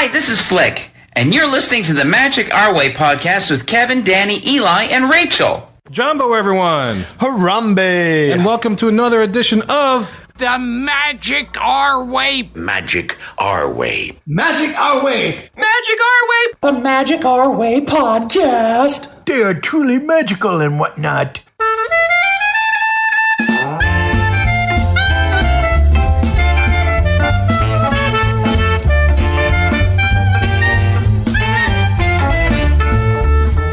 Hi, this is Flick, and you're listening to the Magic Our Way podcast with Kevin, Danny, Eli, and Rachel. Jumbo, everyone. Harambe. And welcome to another edition of The Magic Our Way. Magic Our Way. Magic Our Way. Magic Our Way. The Magic Our Way podcast. They are truly magical and whatnot.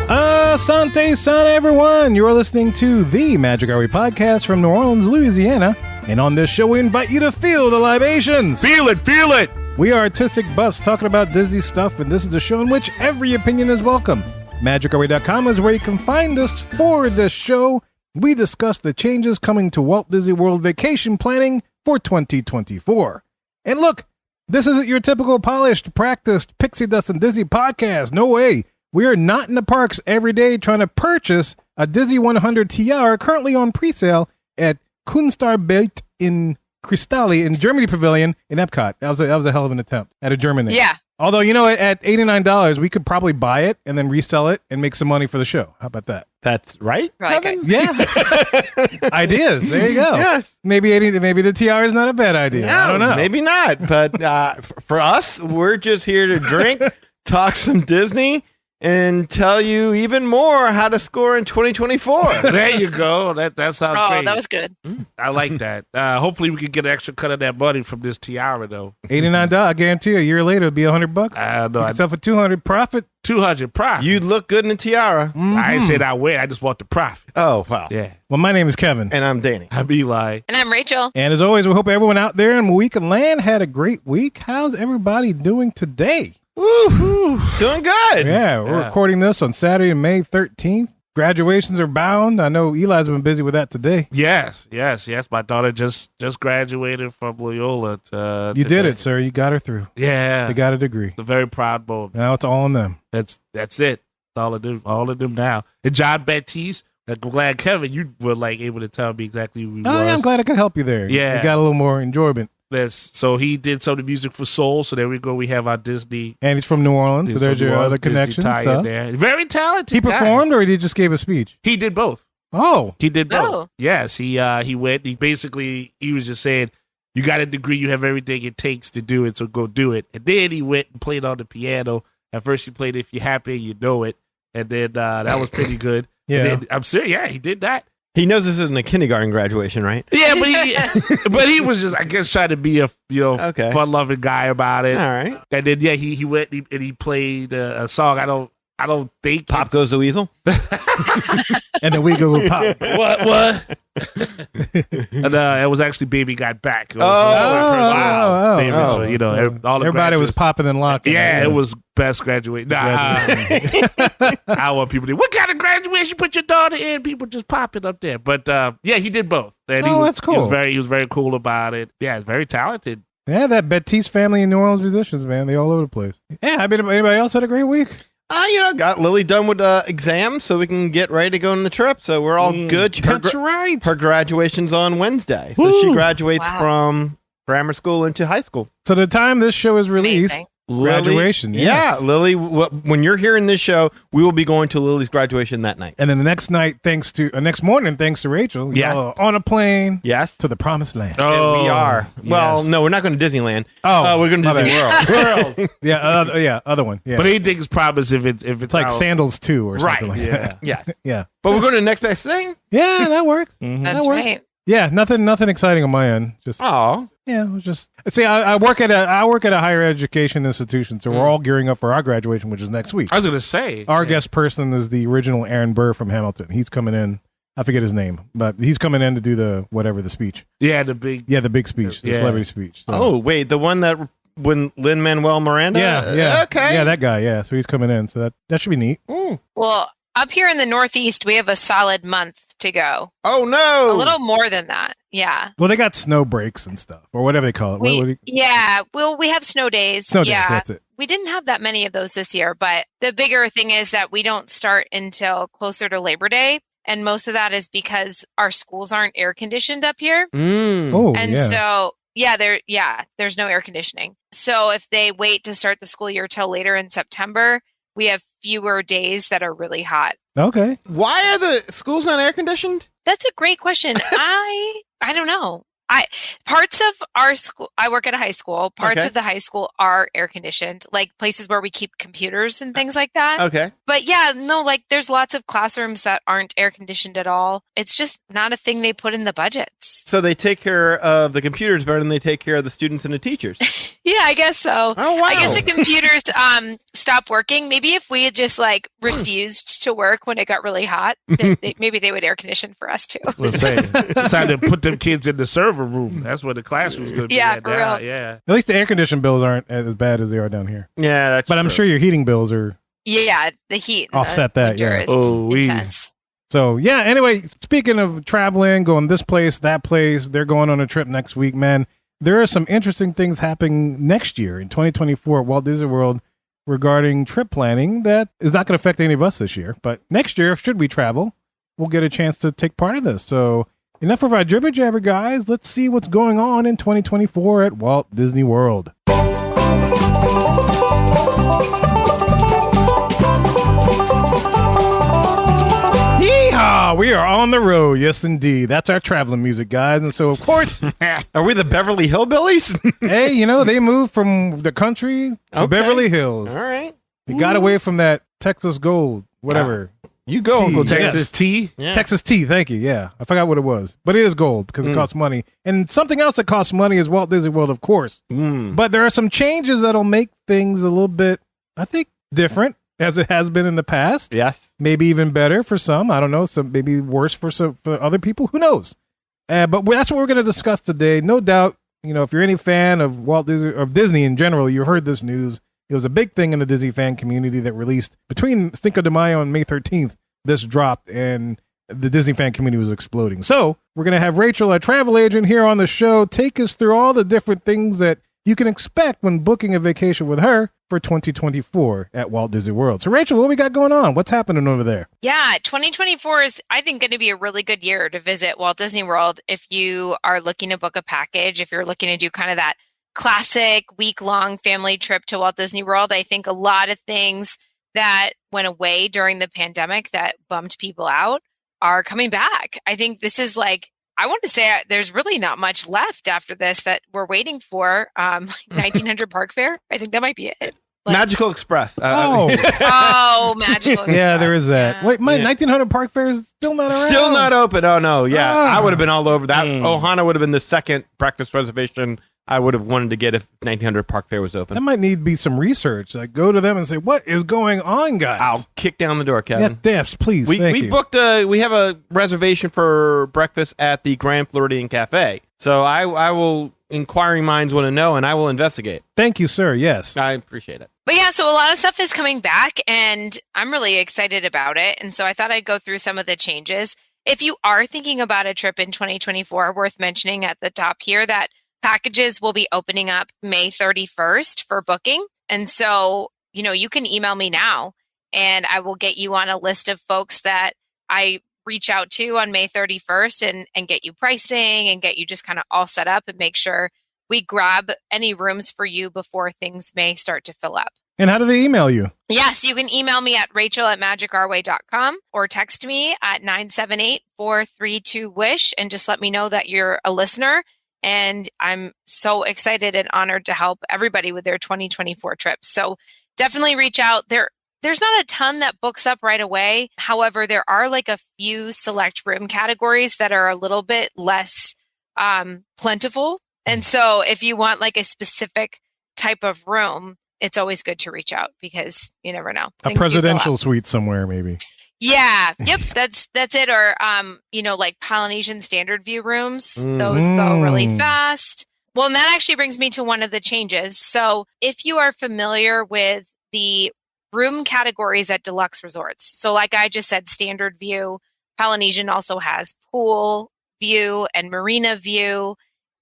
Asante Sana, everyone. You are listening to the Magic Our Way podcast from New Orleans, Louisiana. And on this show, we invite you to feel the libations. Feel it, feel it. We are artistic buffs talking about Disney stuff, and this is the show in which every opinion is welcome. MagicOurWay.com is where you can find us for this show. We discuss the changes coming to Walt Disney World vacation planning for 2024. And look, this isn't your typical polished, practiced, pixie dust and Disney podcast. No way. We are not in the parks every day trying to purchase a Disney 100 TR currently on presale at Kunstarbeit in Cristalli in Germany Pavilion in Epcot. That was a hell of an attempt at a German name. Yeah. Although, you know, at $89, we could probably buy it and then resell it and make some money for the show. How about that? That's right, Kevin? Yeah. Ideas. There you go. Yes. Maybe the TR is not a bad idea. No, I don't know. Maybe not. But for us, we're just here to drink, talk some Disney, and tell you even more how to score in 2024. There you go. That sounds great. Oh, that was good. I like that. Hopefully we can get an extra cut of that money from this tiara, though. $89. I guarantee you, a year later, it'll be $100. I don't know. Yourself a $200 profit. 200 profit. You'd look good in a tiara. I ain't said I win. I just want the profit. Oh, wow. Yeah. Well, my name is Kevin. And I'm Danny. I'm Eli. And I'm Rachel. And as always, we hope everyone out there in Mohican Land had a great week. How's everybody doing today? Woo! Doing good. Yeah, we're recording this on Saturday, May 13th. Graduations are bound. I know Eli's been busy with that today. Yes. My daughter just graduated from Loyola. You did it, sir. You got her through. Yeah. They got a degree. It's a very proud moment. Now it's all on them. That's it. That's all of them now. And John Baptiste, I'm glad, Kevin, you were able to tell me exactly who he was. Yeah, I'm glad I could help you there. Yeah. You got a little more enjoyment. So he did some of the music for Soul. So there we go. We have our Disney. And he's from New Orleans, so there's your other connection stuff. There. Very talented. He guy. performed, or he just gave a speech? He did both. Oh, he did both. Oh. Yes, he went. He was just saying, you got a degree, you have everything it takes to do it, so go do it. And then he went and played on the piano. At first, he played "If You're Happy, You Know It," and then that was pretty good. Yeah, and then, I'm serious. Yeah, he did that. He knows this isn't a kindergarten graduation, right? Yeah, but he was just, I guess, trying to be a fun-loving guy about it. All right. And then he went and he played a song. I don't think Pop Goes the Weasel. And then we go pop. What? And it was actually "Baby Got Back." Wow. Everybody was popping and locking. Yeah, it was best graduate. Nah, I want people to. What kind of graduation put your daughter in? People just popping up there. But he did both. And that's cool. He was very cool about it. Yeah, he's very talented. Yeah, that Baptiste family in New Orleans musicians, man, they all over the place. Yeah, I mean, anybody else had a great week? Got Lily done with exams so we can get ready to go on the trip. So we're all good. That's right. Her graduation's on Wednesday. So she graduates from grammar school into high school. So the time this show is released, Amazing. graduation. Lily, Yes. Yeah, Lily, when you're hearing this show, we will be going to Lily's graduation that night. And then the next morning, thanks to Rachel, Yes. on a plane Yes. to the promised land. And we are. Well, yes. no, we're not going to Disneyland. Oh, we're going to my Disney bad. World. Other one. Yeah. But anything's promised if it's like out. Sandals 2 or something like Yeah. that. Yes. Yeah. But we're going to the next best thing. Yeah, that works. That's That works. right. Yeah, nothing exciting on my end. Just Oh. yeah, it was just see. I work at a higher education institution, so we're all gearing up for our graduation, which is next week. I was gonna say Our guest person is the original Aaron Burr from Hamilton. He's coming in. I forget his name, but he's coming in to do the speech. Yeah, the big. Yeah, the big speech, the Yeah. celebrity speech. So- Oh, wait, the one that when Lin-Manuel Miranda? yeah. Okay. Yeah, that guy. Yeah, so he's coming in. So that should be neat. Well, up here in the Northeast, we have a solid month to go. Oh, no. A little more than that. Yeah. Well, they got snow breaks and stuff, or whatever they call it. We have snow days. Snow days, yeah. that's it. We didn't have that many of those this year, but the bigger thing is that we don't start until closer to Labor Day. And most of that is because our schools aren't air conditioned up here. Mm. Oh, And yeah. so, there's no air conditioning. So if they wait to start the school year till later in September, we have fewer days that are really hot. Okay. Why are the schools not air conditioned? That's a great question. I don't know. Parts of our school, I work at a high school. Parts Okay. of the high school are air conditioned, like places where we keep computers and things like that. Okay. But yeah, no, like there's lots of classrooms that aren't air conditioned at all. It's just not a thing they put in the budgets. So they take care of the computers better than they take care of the students and the teachers. Yeah, I guess so. Oh, wow. I guess the computers stopped working. Maybe if we had just like refused to work when it got really hot, maybe they would air condition for us too. Let's say it's time to put them kids in the server room. That's where the classroom's going to be. Yeah, at for now. real. Yeah. At least the air conditioning bills aren't as bad as they are down here. Yeah, that's But I'm true. sure your heating bills are. Yeah, the heat in Offset the that, winter yeah. is Oh, intense. So, yeah, anyway, speaking of traveling, going this place, that place, they're going on a trip next week, man. There are some interesting things happening next year in 2024 at Walt Disney World regarding trip planning that is not going to affect any of us this year. But next year, should we travel, we'll get a chance to take part in this. So, enough of our jibber jabber, guys. Let's see what's going on in 2024 at Walt Disney World. Yeehaw! We are on the road. Yes, indeed. That's our traveling music, guys. And so, of course, Are we the Beverly Hillbillies? hey, you know, they moved from the country to Okay. Beverly Hills. All right. They got away from that Texas Gold, whatever. You go, Tea, Uncle yes. Texas. Texas tea. Yeah. Texas tea, thank you. Yeah, I forgot what it was. But it is gold because it costs money. And something else that costs money is Walt Disney World, of course. Mm. But there are some changes that'll make things a little bit, I think, different as it has been in the past. Yes. Maybe even better for some. I don't know. Some maybe worse for other people. Who knows? But that's what we're going to discuss today. No doubt, you know, if you're any fan of Walt Disney or Disney in general, you heard this news. It was a big thing in the Disney fan community that released between Cinco de Mayo and May 13th. This dropped and the Disney fan community was exploding. So we're going to have Rachel, our travel agent, here on the show, take us through all the different things that you can expect when booking a vacation with her for 2024 at Walt Disney World. So Rachel, what we got going on? What's happening over there? Yeah, 2024 is, I think, going to be a really good year to visit Walt Disney World if you are looking to book a package, if you're looking to do kind of that classic week-long family trip to Walt Disney World. I think a lot of things that went away during the pandemic that bummed people out are coming back. I think this is like, I want to say there's really not much left after this that we're waiting for. Like 1900 Park Fair. I think that might be it. Like- Magical Express. Oh, Oh, magical. yeah, there Express. is that. Yeah. Wait, my Yeah. 1900 Park Fair is still not around. Still not open. Oh, no. Yeah. Ah. I would have been all over that. Mm. Ohana would have been the second breakfast reservation I would have wanted to get if 1900 Park Fair was That open. might need to be some research. Like, go to them and say, what is going on, guys? I'll kick down the door, Kevin. Yeah, Debs, please. We Thank you. booked we have a reservation for breakfast at the Grand Floridian Cafe. So I will, inquiring minds want to know, and I will investigate. Thank you, sir. Yes. I appreciate it. But yeah, so a lot of stuff is coming back and I'm really excited about it. And so I thought I'd go through some of the changes. If you are thinking about a trip in 2024, worth mentioning at the top here that packages will be opening up May 31st for booking. And so, you know, you can email me now and I will get you on a list of folks that I reach out to on May 31st and get you pricing and get you just kind of all set up and make sure we grab any rooms for you before things may start to fill up. And how do they email you? Yes, you can email me at rachel@magicourway.com or text me at 978-432-WISH and just let me know that you're a listener. And I'm so excited and honored to help everybody with their 2024 trips. So definitely reach out. There's not a ton that books up right away. However, there are like a few select room categories that are a little bit less plentiful. And so if you want like a specific type of room, it's always good to reach out because you never know. A Things do fill up. presidential suite somewhere, maybe. Yeah. Yep. That's it. Or, you know, like Polynesian standard view rooms, those go really fast. Well, and that actually brings me to one of the changes. So if you are familiar with the room categories at deluxe resorts, so like I just said, standard view, Polynesian also has pool view and marina view,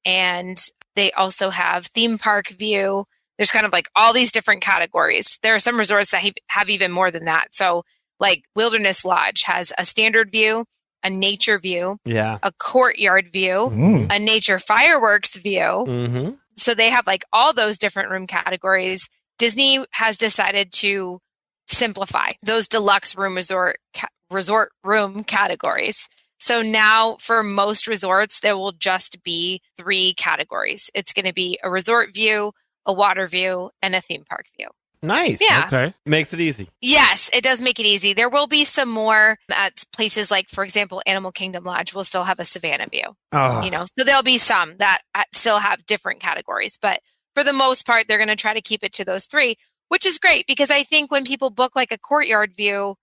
and they also have theme park view. There's kind of like all these different categories. There are some resorts that have even more than that. So like Wilderness Lodge has a standard view, a nature view, Yeah. a courtyard view, Mm. a nature fireworks view. Mm-hmm. so they have like all those different room categories. Disney has decided to simplify those deluxe room resort room categories. So now for most resorts, there will just be 3 categories. It's going to be a resort view, a water view, and a theme park view. Nice. Yeah. Okay. Makes it easy. Yes, it does make it easy. There will be some more at places like, for example, Animal Kingdom Lodge will still have a Savannah view. Oh. You know, so there'll be some that still have different categories, but for the most part, they're going to try to keep it to those 3, which is great because I think when people book like a courtyard view,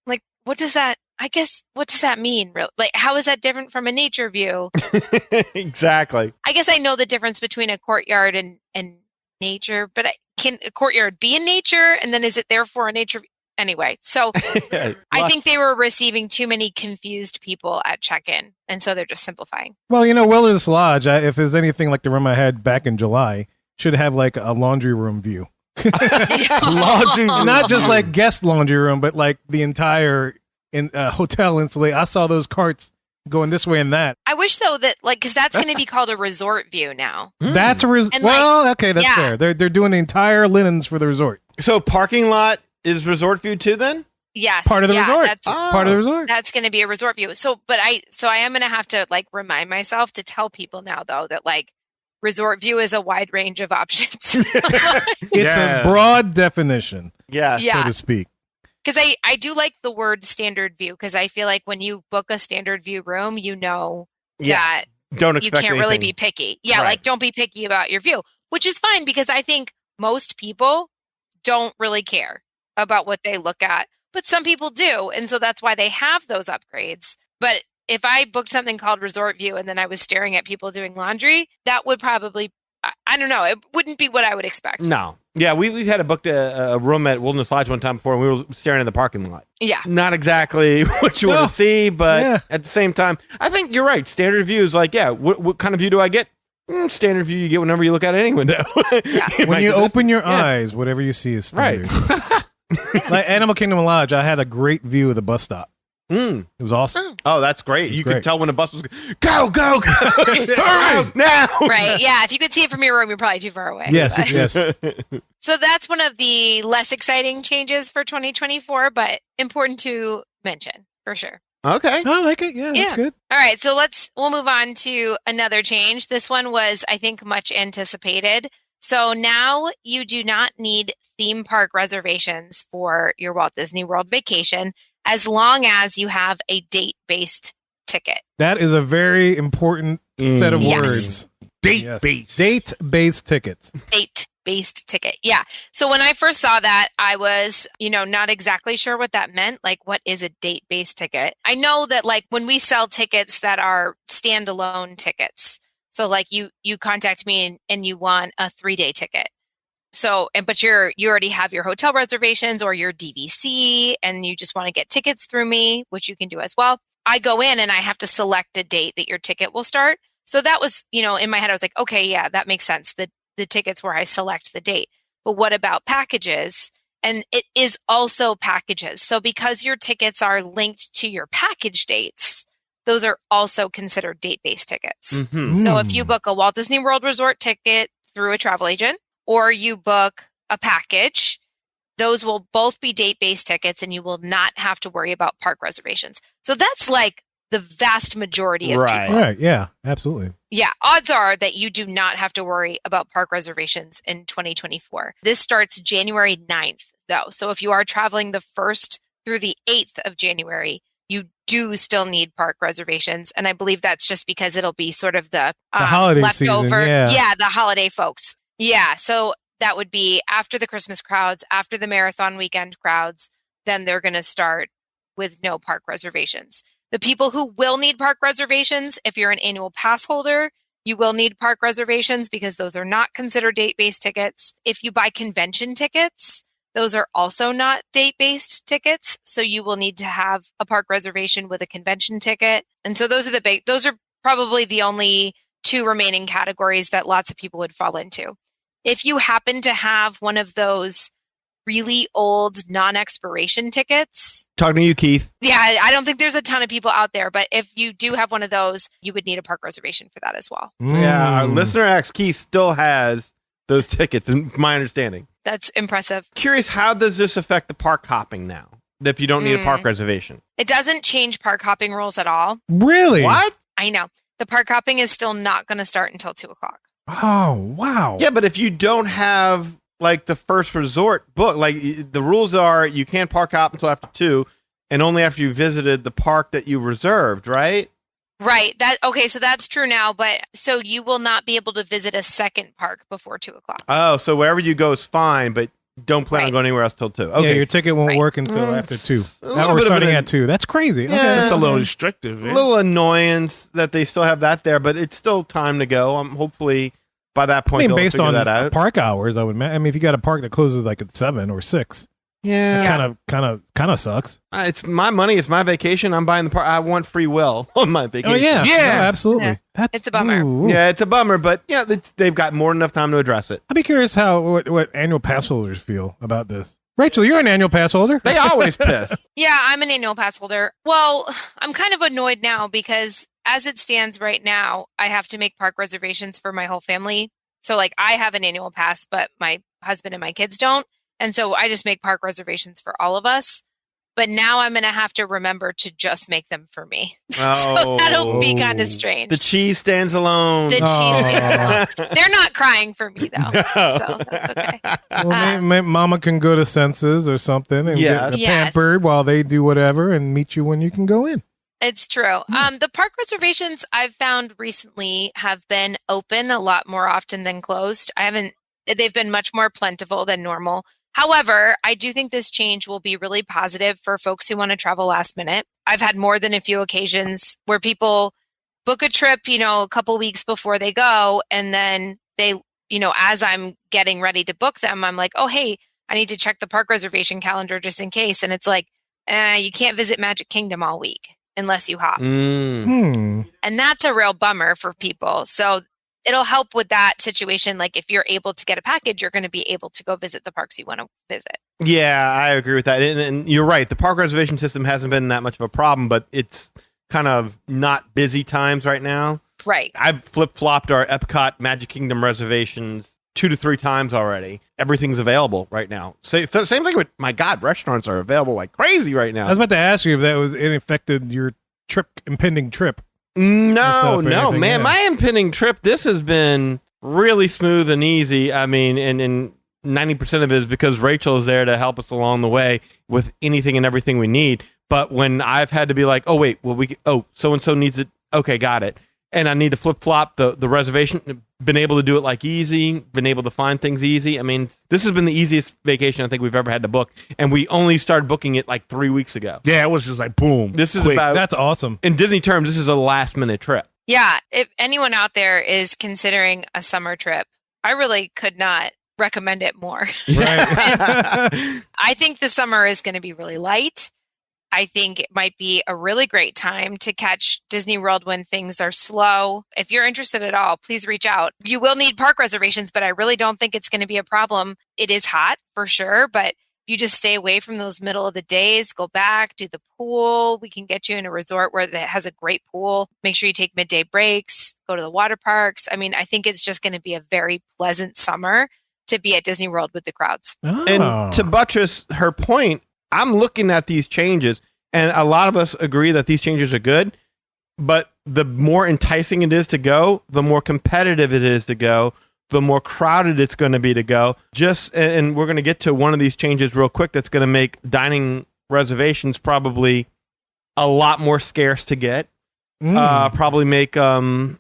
like what does that mean? Really? Like, how is that different from a nature view? Exactly. I guess I know the difference between a courtyard and nature, but can a courtyard be in nature? And then is it therefore a nature? Anyway, so I think they were receiving too many confused people at check-in, and so they're just simplifying. Well, Wilderness Lodge, if there's anything like the room I had back in July, should have like a laundry room view. Laundry room. Not just like guest laundry room, but like the entire hotel installation. I saw those carts going this way and that. I wish though that because that's going to be called a resort view now. That's a And, okay, that's fair. They're doing the entire linens for the resort. So parking lot is resort view too then? Yes, Part of the resort. That's, Part of the resort. That's going to be a resort view. So I am going to have to like remind myself to tell people now though that like resort view is a wide range of options. It's a broad definition, Yeah. so to speak. Because I do like the word standard view because I feel like when you book a standard view room, that Don't you expect can't really anything. be picky. Yeah, Right. like don't be picky about your view, which is fine because I think most people don't really care about what they look at, but some people do. And so that's why they have those upgrades. But if I booked something called Resort View and then I was staring at people doing laundry, that would probably, I don't know, it wouldn't be what I would expect. No. Yeah, we've had to book a room at Wilderness Lodge one time before, and we were staring in the parking lot. Yeah. Not exactly what you want to see, but at the same time, I think you're right. Standard view is like, what kind of view do I get? Standard view you get whenever you look out any window. Yeah. When you open your eyes, whatever you see is standard. Like Animal Kingdom Lodge, I had a great view of the bus stop. It was awesome. Oh, that's great. You great. could tell when the bus was go, hurry now. Right. Yeah. If you could see it from your room, you're probably too far away. Yes, But- yes. So that's one of the less exciting changes for 2024, but important to mention for sure. Okay. I like it. Yeah, Yeah. that's good. All right. So we'll move on to another change. This one was, I think, much anticipated. So now you do not need theme park reservations for your Walt Disney World vacation as long as you have a date-based ticket. That is a very important set of Yes. words. Date-based. Date-based tickets. Date-based ticket. Yeah. So when I first saw that, I was, not exactly sure what that meant. Like, what is a date-based ticket? I know that like when we sell tickets that are standalone tickets, so like you contact me and you want a 3-day ticket. So, but you already have your hotel reservations or your DVC and you just want to get tickets through me, which you can do as well. I go in and I have to select a date that your ticket will start. So that was, in my head, I was like, okay, yeah, that makes sense. The tickets where I select the date. But what about packages? And it is also packages. So because your tickets are linked to your package dates, those are also considered date-based tickets. Mm-hmm. So if you book a Walt Disney World Resort ticket through a travel agent or you book a package, those will both be date-based tickets and you will not have to worry about park reservations. So that's like the vast majority of Right. people. Right. Yeah, absolutely. Yeah, odds are that you do not have to worry about park reservations in 2024. This starts January 9th, though. So if you are traveling the 1st through the 8th of January, you do still need park reservations. And I believe that's just because it'll be sort of the holiday leftover. season, yeah. The holiday folks. Yeah, so that would be after the Christmas crowds, after the marathon weekend crowds, then they're going to start with no park reservations. The people who will need park reservations, if you're an annual pass holder, you will need park reservations because those are not considered date-based tickets. If you buy convention tickets, those are also not date-based tickets. So you will need to have a park reservation with a convention ticket. And so those are probably the only 2 remaining categories that lots of people would fall into. If you happen to have one of those really old non-expiration tickets. Talking to you, Keith. Yeah, I don't think there's a ton of people out there, but if you do have one of those, you would need a park reservation for that as well. Yeah, our Mm. listener X, Keith, still has those tickets, in my understanding. That's impressive. Curious, how does this affect the park hopping now? If you don't need a park reservation. It doesn't change park hopping rules at all. Really? What? I know. The park hopping is still not going to start until 2:00. Oh, wow. Yeah, but if you don't have like the first resort book, like the rules are you can't park hop until after 2 and only after you visited the park that you reserved, right? Right. So that's true now, but so you will not be able to visit a second park before 2:00. Oh, so wherever you go is fine, but don't plan on Right. going anywhere else till 2. Yeah, Okay. your ticket won't Right. work until after 2. A little Or bit of starting an- at 2. That's crazy. Yeah. Okay. That's a little restrictive. A eh? little annoyance that they still have that there, but it's still time to go. Hopefully by that I point mean, they'll based figure on that out. park hours, I would. I mean, if you got a park that closes like at 7 or 6, Yeah. kind of sucks. It's my money. It's my vacation. I'm buying the park. I want free will on my vacation. Oh yeah, Yeah. No, absolutely. Yeah. That's It's a bummer. ooh. Yeah, it's a bummer, but yeah, they've got more than enough time to address it. I'd be curious what annual pass holders feel about this. Rachel, you're an annual pass holder. They always piss. Yeah, I'm an annual pass holder. Well, I'm kind of annoyed now because as it stands right now, I have to make park reservations for my whole family. So like I have an annual pass, but my husband and my kids don't. And so I just make park reservations for all of us. But now I'm going to have to remember to just make them for me. Oh. So that'll be kind of strange. The cheese stands alone. The cheese Oh. stands alone. They're not crying for me though. So that's okay. Well, mama can go to Senses or something and Yes. get Yes. pampered while they do whatever and meet you when you can go in. It's true. The park reservations I've found recently have been open a lot more often than closed. They've been much more plentiful than normal. However, I do think this change will be really positive for folks who want to travel last minute. I've had more than a few occasions where people book a trip, a couple weeks before they go. And then they, as I'm getting ready to book them, I'm like, oh, hey, I need to check the park reservation calendar just in case. And it's like, you can't visit Magic Kingdom all week unless you hop. Mm. And that's a real bummer for people. So it'll help with that situation. Like if you're able to get a package, you're going to be able to go visit the parks you want to visit. Yeah, I agree with that. And you're right. The park reservation system hasn't been that much of a problem, but it's kind of not busy times right now. Right. I've flip-flopped our Epcot Magic Kingdom reservations 2 to 3 times already. Everything's available right now. So same thing with, my God, restaurants are available like crazy right now. I was about to ask you if it affected your impending trip. No, anything, man. yeah. My impending trip, this has been really smooth and easy. I mean, and 90% of it is because Rachel is there to help us along the way with anything and everything we need. But when I've had to be like, oh, wait, so-and-so needs it. Okay, got it. And I need to flip-flop the reservation, been able to do it like easy, been able to find things easy. I mean, this has been the easiest vacation I think we've ever had to book. And we only started booking it like 3 weeks ago. Yeah, it was just like boom. This is quick. about, That's awesome. in Disney terms, this is a last-minute trip. Yeah. If anyone out there is considering a summer trip, I really could not recommend it more. Right. I think the summer is going to be really light. I think it might be a really great time to catch Disney World when things are slow. If you're interested at all, please reach out. You will need park reservations, but I really don't think it's going to be a problem. It is hot for sure, but if you just stay away from those middle of the days, go back, do the pool. We can get you in a resort where that has a great pool. Make sure you take midday breaks, go to the water parks. I mean, I think it's just going to be a very pleasant summer to be at Disney World with the crowds. Oh. And to buttress her point, I'm looking at these changes, and a lot of us agree that these changes are good, but the more enticing it is to go, the more competitive it is to go, the more crowded it's going to be to go. And we're going to get to one of these changes real quick that's going to make dining reservations probably a lot more scarce to get. Probably make we'll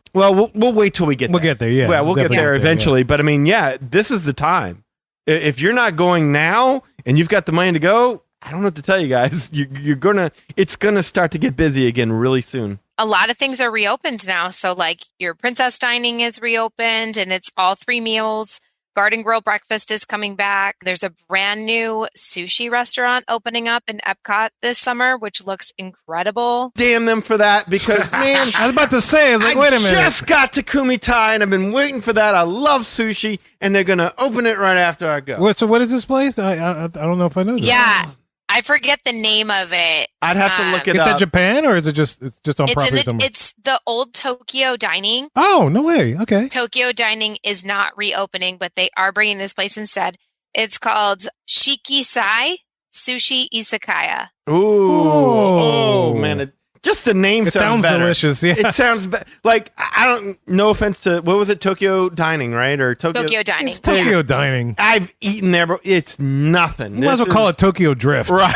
wait till we get We'll there. get there, yeah. We'll get Definitely there get there, eventually. But I mean, yeah, this is the time. If you're not going now and you've got the money to go, I don't know what to tell you guys. It's gonna start to get busy again really soon. A lot of things are reopened now. So like your princess dining is reopened and it's all 3 meals. Garden Grill breakfast is coming back. There's a brand new sushi restaurant opening up in Epcot this summer, which looks incredible. Damn them for that, because man, I was about to say, I was like, wait a minute. I just got Takumi Tai and I've been waiting for that. I love sushi, and they're gonna open it right after I go. So what is this place? I don't know if I know that. Yeah. I forget the name of it. I'd have to look it It's up. at Japan, or is it just on property somewhere? It's the old Tokyo Dining. Oh, no way. Okay. Tokyo Dining is not reopening, but they are bringing this place instead. It's called Shikisai Sushi Izakaya. Oh man, just the name It sounds better. delicious. Yeah. It sounds like, I don't. No offense to, what was it? Tokyo Dining, right? Or Tokyo Dining. It's Tokyo Dining. I've eaten there, but it's nothing. You might as well call it Tokyo Drift. Right.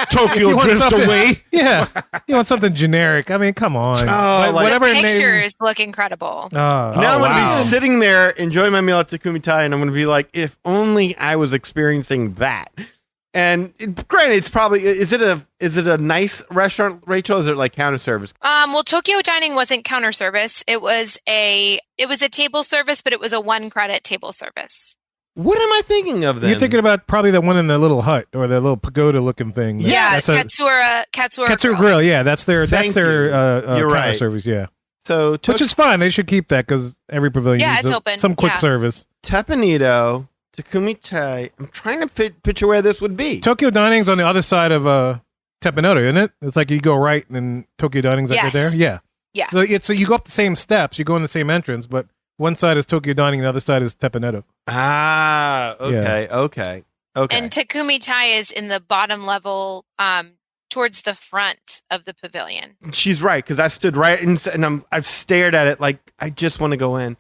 If you Tokyo want Drift something- away. Yeah. You want something generic. I mean, come on. Oh, like- whatever The name. pictures look incredible. Now I'm going to be sitting there enjoying my meal at Takumi Tai, and I'm going to be like, if only I was experiencing that. And granted, it's probably, is it a nice restaurant, Rachel? Is it like counter service? Well, Tokyo Dining wasn't counter service. It was a table service, but it was a 1 credit table service. What am I thinking of then? You're thinking about probably the one in the little hut or the little pagoda looking thing. Yeah, That's a- Katsura Grill. Yeah, that's their Thank counter you. You're right. service. Yeah, So which is fine. They should keep that because every pavilion Yeah, needs it's open. some quick Yeah. service. Tepanito, Takumi Tai. I'm trying to picture where this would be. Tokyo Dining's on the other side of Teppanoto, isn't it? It's like you go right and then Tokyo Dining's like right Yes. there. Yeah. Yeah. So you go up the same steps, you go in the same entrance, but one side is Tokyo Dining, the other side is Teppanoto. Ah, okay. And Takumi Tai is in the bottom level, towards the front of the pavilion. She's right, because I stood right and I've stared at it like I just want to go in,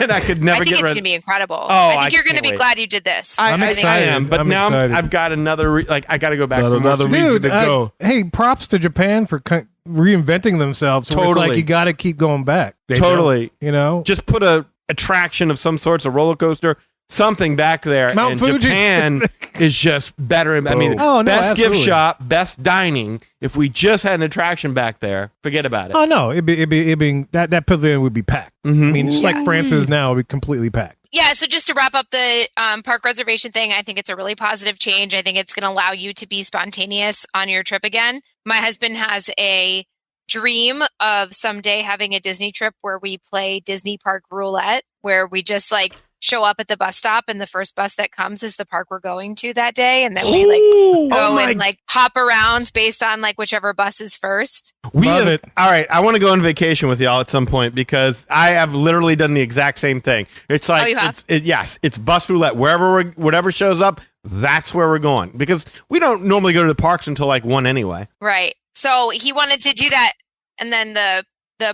and I could never I think get it's rid. going to be incredible. Oh, I I think you're going to can't be wait. glad you did this. I I'm think excited. I am, but I'm now excited. I've got another. I got to go back. for more. Another reason Dude, to go. hey, props to Japan for reinventing themselves. So It's Totally. like you got to keep going back. Totally. You know? Just put a attraction of some sorts, a roller coaster, something back there. Mount and Fuji. Japan is just better. I mean, Oh, no, best absolutely. gift shop, best dining. If we just had an attraction back there, forget about it. Oh, no. It'd be that pavilion would be packed. Mhm. I mean, just like France's now, it would be completely packed. Yeah, so just to wrap up the park reservation thing, I think it's a really positive change. I think it's going to allow you to be spontaneous on your trip again. My husband has a dream of someday having a Disney trip where we play Disney Park Roulette, where we just like show up at the bus stop and the first bus that comes is the park we're going to that day. And then we like go and like hop around based on like whichever bus is first. Love it. All right, I want to go on vacation with y'all at some point because I have literally done the exact same thing. It's like, you have? it's bus roulette. Whatever shows up, that's where we're going. Because we don't normally go to the parks until like 1 anyway. Right. So he wanted to do that. And then the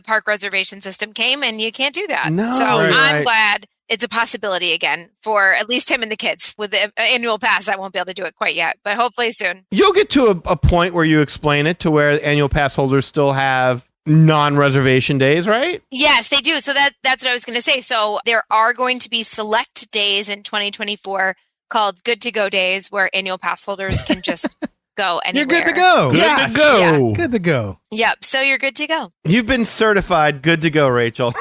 park reservation system came and you can't do that. No, so right. I'm glad it's a possibility again for at least him and the kids. With the annual pass, I won't be able to do it quite yet, but hopefully soon. You'll get to a point where you explain it to where annual pass holders still have non-reservation days, right? Yes, they do. So that's what I was going to say. So there are going to be select days in 2024 called Good to Go days where annual pass holders can just go anywhere. You're good to go. Yes. Good to go. Yeah. Good to go. Yep. So you're good to go. You've been certified good to go, Rachel.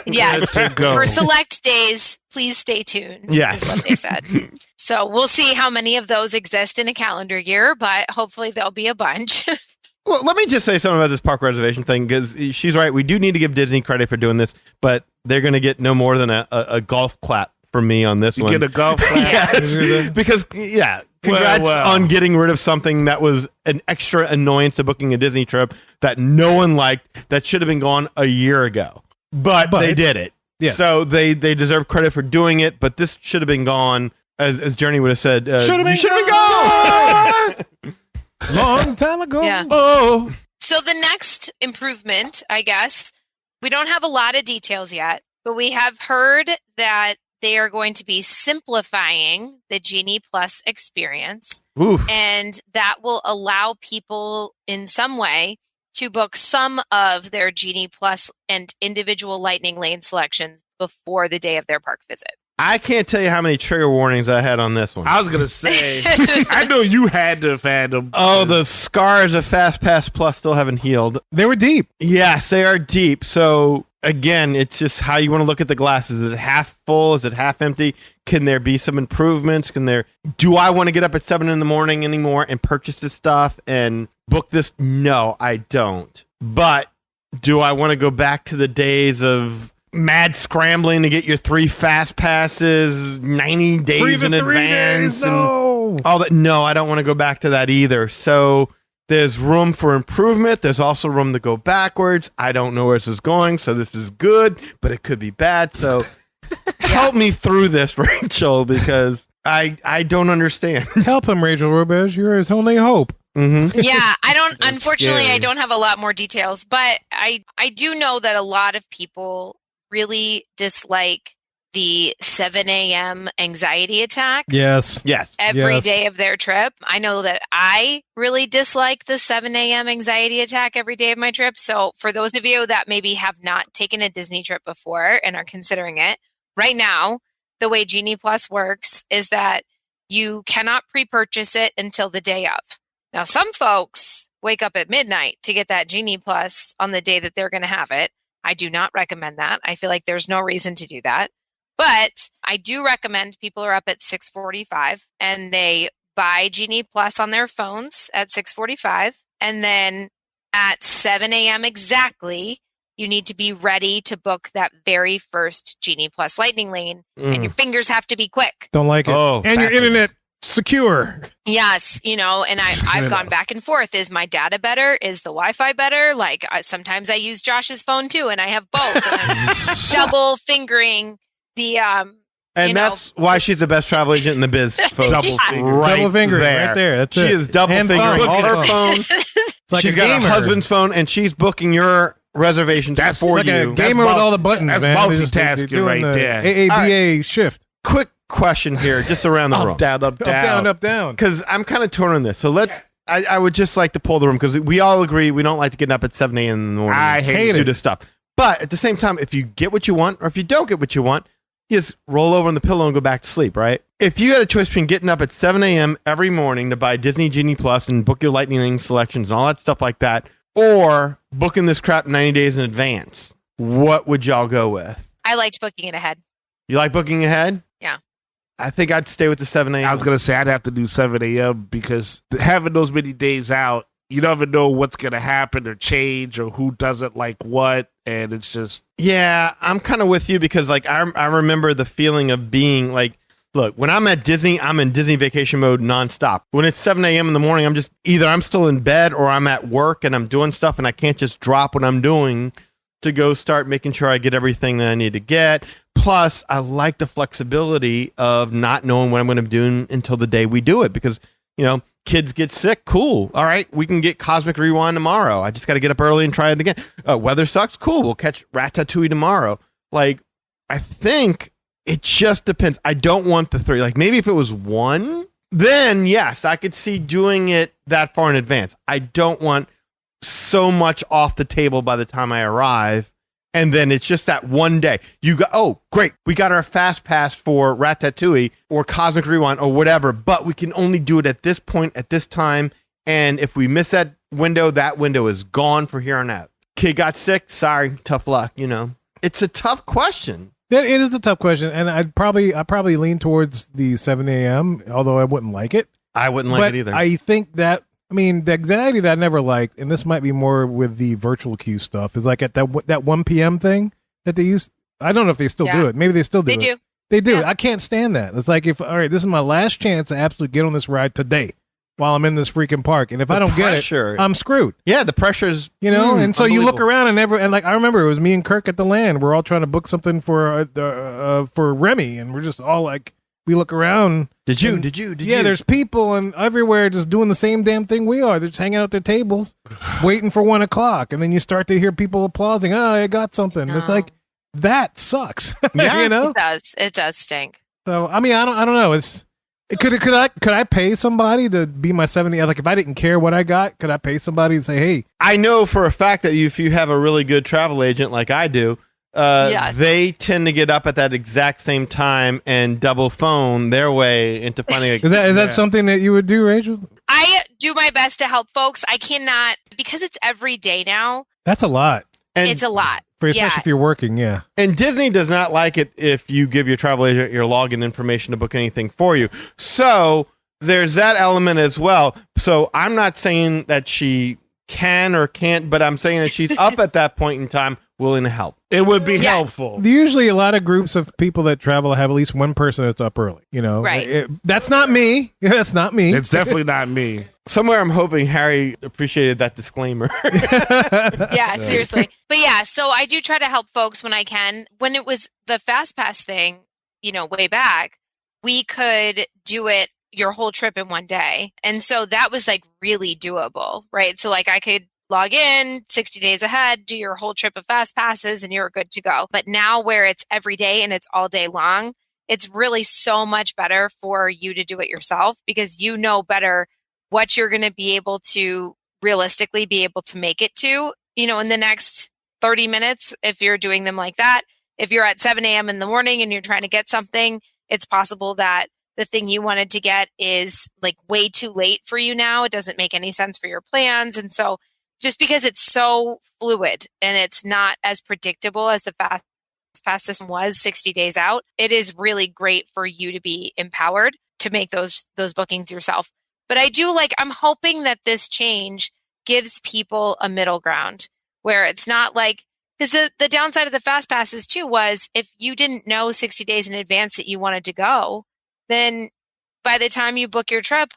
Yes. Good to go. For select days, please stay tuned. Yes. Is what they said. So we'll see how many of those exist in a calendar year, but hopefully there'll be a bunch. Well, let me just say something about this park reservation thing, because she's right. We do need to give Disney credit for doing this, but they're going to get no more than a golf clap from me on this You one. get a golf clap. Yes. Because, congrats Well. on getting rid of something that was an extra annoyance to booking a Disney trip that no one liked, that should have been gone a year ago. But they did it. Yeah. So they deserve credit for doing it, but this should have been gone, as Journey would have said. Should have been gone! Long time ago. Yeah. Oh. So the next improvement, I guess, we don't have a lot of details yet, but we have heard that they are going to be simplifying the Genie Plus experience. Oof. And that will allow people in some way to book some of their Genie Plus and individual Lightning Lane selections before the day of their park visit. I can't tell you how many trigger warnings I had on this one. I was going to say, I know you had to have had them. Oh, the scars of Fast Pass Plus still haven't healed. They were deep. Yes, they are deep. So again, it's just how you want to look at the glass. Is it half full? Is it half empty? Can there be some improvements? Do I want to get up at 7 a.m. anymore and purchase this stuff and book this? No, I don't. But do I want to go back to the days of mad scrambling to get your 3 fast passes 90 days in advance? And all that? No, I don't want to go back to that either. So there's room for improvement. There's also room to go backwards. I don't know where this is going, so this is good, but it could be bad. So help me through this, Rachel, because I don't understand. Help him, Rachel Robes. You're his only hope. Mm-hmm. Yeah, I don't. That's Unfortunately, scary. I don't have a lot more details, but I do know that a lot of people really dislike the 7 a.m. anxiety attack. Yes. Every Yes. day of their trip. I know that I really dislike the 7 a.m. anxiety attack every day of my trip. So for those of you that maybe have not taken a Disney trip before and are considering it, right now, the way Genie Plus works is that you cannot pre-purchase it until the day of. Now, some folks wake up at midnight to get that Genie Plus on the day that they're going to have it. I do not recommend that. I feel like there's no reason to do that. But I do recommend people are up at 6:45 and they buy Genie Plus on their phones at 6:45. And then at 7 a.m. exactly, you need to be ready to book that very first Genie Plus Lightning Lane. And your fingers have to be quick. Don't like it. Oh, and your fascinating. internet secure. Yes, and I've gone back and forth. Is my data better? Is the Wi-Fi better? Like sometimes I use Josh's phone too, and I have both. And I'm double fingering the And that's why she's the best travel agent in the biz, folks. Double finger. Right Double fingering there. right there. That's she it. is double And fingering phone. all her Look phone. It's like She's a got gamer. her husband's phone, and she's booking your reservations That's for It's like you. a gamer with all the buttons. that's man. They're multitasking doing right the there. AABA shift. Quick question here, just around the room. Up, down, up, Up, down, down. up, down. Because I'm kind of torn on this. So I would just like to pull the room because we all agree we don't like to get up at 7 a.m. in the morning. I hate to do it. this stuff. But at the same time, if you get what you want or if you don't get what you want, you just roll over on the pillow and go back to sleep, right? If you had a choice between getting up at 7 a.m. every morning to buy Disney Genie Plus and book your Lightning Lane selections and all that stuff like that, or booking this crap 90 days in advance, what would y'all go with? I liked booking it ahead. You like booking ahead? Yeah. I think I'd stay with the 7 a.m. I was going to say I'd have to do 7 a.m. because having those many days out, you never know what's going to happen or change or who doesn't like what. And it's just. Yeah, I'm kind of with you because like I remember the feeling of being like, look, when I'm at Disney, I'm in Disney vacation mode nonstop. When it's 7 a.m. in the morning, I'm just either I'm still in bed or I'm at work and I'm doing stuff and I can't just drop what I'm doing to go start making sure I get everything that I need to get. Plus, I like the flexibility of not knowing what I'm going to do until the day we do it because, kids get sick. Cool. All right. We can get Cosmic Rewind tomorrow. I just got to get up early and try it again. Weather sucks. Cool. We'll catch Ratatouille tomorrow. Like, I think it just depends. I don't want the 3. Like, maybe if it was 1, then yes, I could see doing it that far in advance. I don't want so much off the table by the time I arrive. And then it's just that one day. You go, oh, great. We got our fast pass for Ratatouille or Cosmic Rewind or whatever, but we can only do it at this point, at this time. And if we miss that window is gone for here on out. Kid got sick. Sorry. Tough luck. It's a tough question. It is a tough question, and I'd probably lean towards the 7 a.m., although I wouldn't like it. I wouldn't like it either. I think that, the anxiety that I never liked, and this might be more with the virtual queue stuff, is like at that 1 p.m. thing that they use. I don't know if they still do it. Maybe they still do They it. do. They do. Yeah. I can't stand that. It's like, all right, this is my last chance to absolutely get on this ride today while I'm in this freaking park. And if I don't pressure. get it, I'm screwed. Yeah, the pressure's, And so you look unbelievable. around and like, I remember it was me and Kirk at the Land. We're all trying to book something for Remy. And we're just all like, we look around. Did you? Yeah, there's people and everywhere just doing the same damn thing we are. They're just hanging out at their tables, waiting for 1 o'clock, and then you start to hear people applauding. Oh, I got something. No. It's like that sucks. Yeah. It does stink. So I don't know. Could I pay somebody to be my 70? Like if I didn't care what I got, could I pay somebody to say, hey? I know for a fact that if you have a really good travel agent like I do, Yes. they tend to get up at that exact same time and double phone their way into finding a Is that something that you would do, Rachel? I do my best to help folks. I cannot, because it's every day now. That's a lot. And It's a lot. especially if you're working, yeah. And Disney does not like it if you give your travel agent your login information to book anything for you. So there's that element as well. So I'm not saying that she can or can't, but I'm saying that she's up at that point in time willing to help. It would be helpful. Usually a lot of groups of people that travel have at least one person that's up early, you know. Right. That's not me. That's not me. It's definitely not me. Somewhere I'm hoping Harry appreciated that disclaimer. Yeah, seriously. But yeah, so I do try to help folks when I can. When it was the FastPass thing, way back, we could do it your whole trip in one day. And so that was like really doable, right? So like I could log in 60 days ahead, do your whole trip of fast passes, and you're good to go. But now where it's every day and it's all day long, it's really so much better for you to do it yourself because you know better what you're going to be able to realistically be able to make it to, in the next 30 minutes, if you're doing them like that. If you're at 7 a.m. in the morning and you're trying to get something, it's possible that the thing you wanted to get is like way too late for you now. It doesn't make any sense for your plans. And so just because it's so fluid and it's not as predictable as the FastPass system was 60 days out, it is really great for you to be empowered to make those bookings yourself. But I'm hoping that this change gives people a middle ground where it's not like, because the downside of the fast passes too was if you didn't know 60 days in advance that you wanted to go, then by the time you book your trip,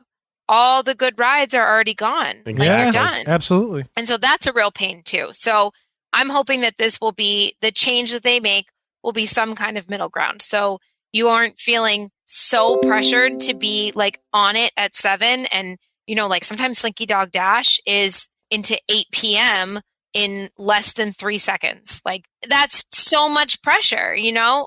all the good rides are already gone. Exactly. Like you're done. Absolutely. And so that's a real pain too. So I'm hoping that this will be the change that they make will be some kind of middle ground. So you aren't feeling so pressured to be like on it at 7 and, like sometimes Slinky Dog Dash is into 8 p.m. in less than 3 seconds. Like that's so much pressure,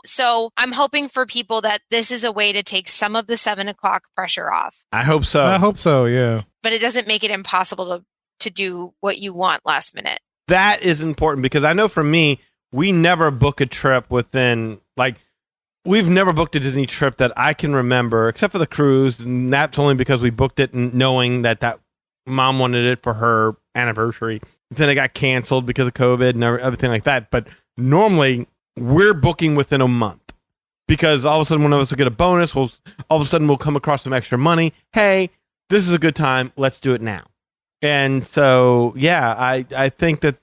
So I'm hoping for people that this is a way to take some of the 7 o'clock pressure off. I hope so. I hope so, yeah. But it doesn't make it impossible to do what you want last minute. That is important because I know for me, we never book a trip within we've never booked a Disney trip that I can remember, except for the cruise, and that's only because we booked it knowing that mom wanted it for her anniversary. Then it got canceled because of COVID and everything like that. But normally, we're booking within a month because all of a sudden one of us will get a bonus. All of a sudden, we'll come across some extra money. Hey, this is a good time. Let's do it now. And so, yeah, I think that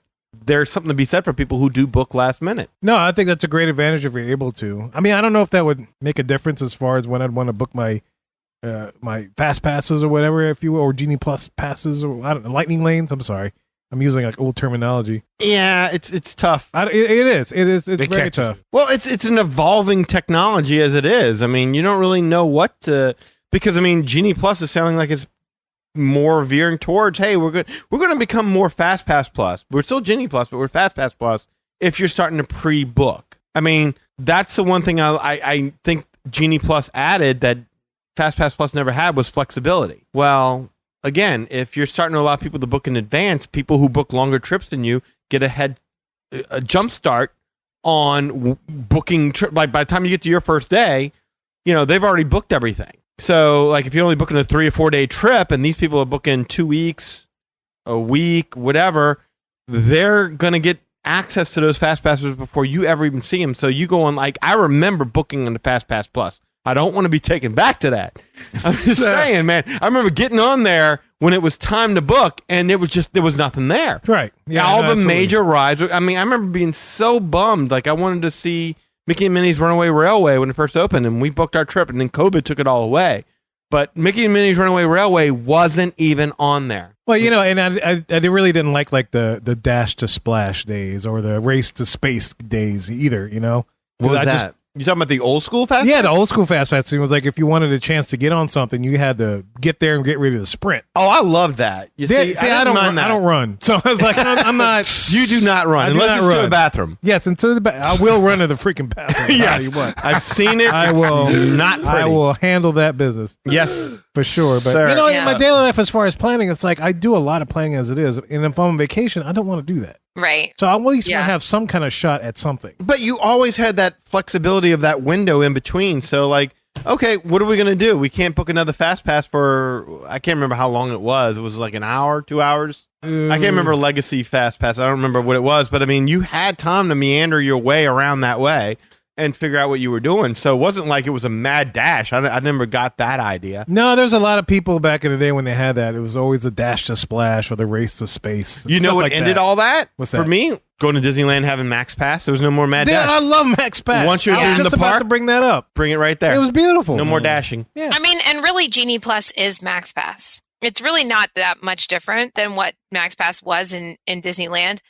there's something to be said for people who do book last minute. No, I think that's a great advantage if you're able to. I mean, I don't know if that would make a difference as far as when I'd want to book my fast passes or whatever, if you will, or Genie Plus passes, or I don't know, lightning lanes. I'm sorry, I'm using like old terminology. Yeah, it's tough. It is. It's very tough. Well, it's an evolving technology as it is. I mean, you don't really know what to, because I mean, Genie Plus is sounding like it's more veering towards, hey, we're going to become more FastPass Plus. We're still Genie Plus, but we're FastPass Plus if you're starting to pre-book. I mean, that's the one thing I think Genie Plus added that FastPass Plus never had was flexibility. Well, again, if you're starting to allow people to book in advance, people who book longer trips than you get a jump start on booking. Like by the time you get to your first day, they've already booked everything. So, like, if you're only booking a 3 or 4 day trip and these people are booking 2 weeks, a week, whatever, they're going to get access to those Fast Passes before you ever even see them. So you go on, like, I remember booking on the Fast Pass Plus. I don't want to be taken back to that. I'm just saying, man. I remember getting on there when it was time to book and there was nothing there. Right. Yeah. All the major rides. I mean, I remember being so bummed. Like, I wanted to see Mickey and Minnie's Runaway Railway when it first opened, and we booked our trip, and then COVID took it all away. But Mickey and Minnie's Runaway Railway wasn't even on there. Well, and I really didn't like the Dash to Splash days or the Race to Space days either, What was that? You talking about the old school Fast Pass? Yeah, the old school Fast Pass thing was like if you wanted a chance to get on something, you had to get there and get ready to sprint. Oh, I love that. You see, I don't mind that. I don't run. So I was like, I'm not. You do not run unless it's to the bathroom. Yes, into the bathroom. I will run to the freaking bathroom. Yes. I've seen it. I will not pretty. I will handle that business. Yes. For sure. But, sir. in my daily life, as far as planning, it's like I do a lot of planning as it is. And if I'm on vacation, I don't want to do that. Right. So I at least want to have some kind of shot at something. But you always had that flexibility of that window in between. So, like, okay, what are we going to do? We can't book another Fast Pass for, I can't remember how long it was. It was like an hour, 2 hours. I can't remember Legacy Fast Pass. I don't remember what it was, but I mean, you had time to meander your way around that way and figure out what you were doing. So it wasn't like it was a mad dash. I never got that idea. No, there's a lot of people back in the day when they had that. It was always a dash to splash or the race to space. You know what ended all that? What's For that? me, going to Disneyland, having Max Pass, there was no more mad Yeah, dash. I love Max Pass. Once you're I was in just the about park, to bring that up. bring it right there. It was beautiful. No more dashing. Yeah. I mean, and really, Genie Plus is Max Pass. It's really not that much different than what Max Pass was in Disneyland.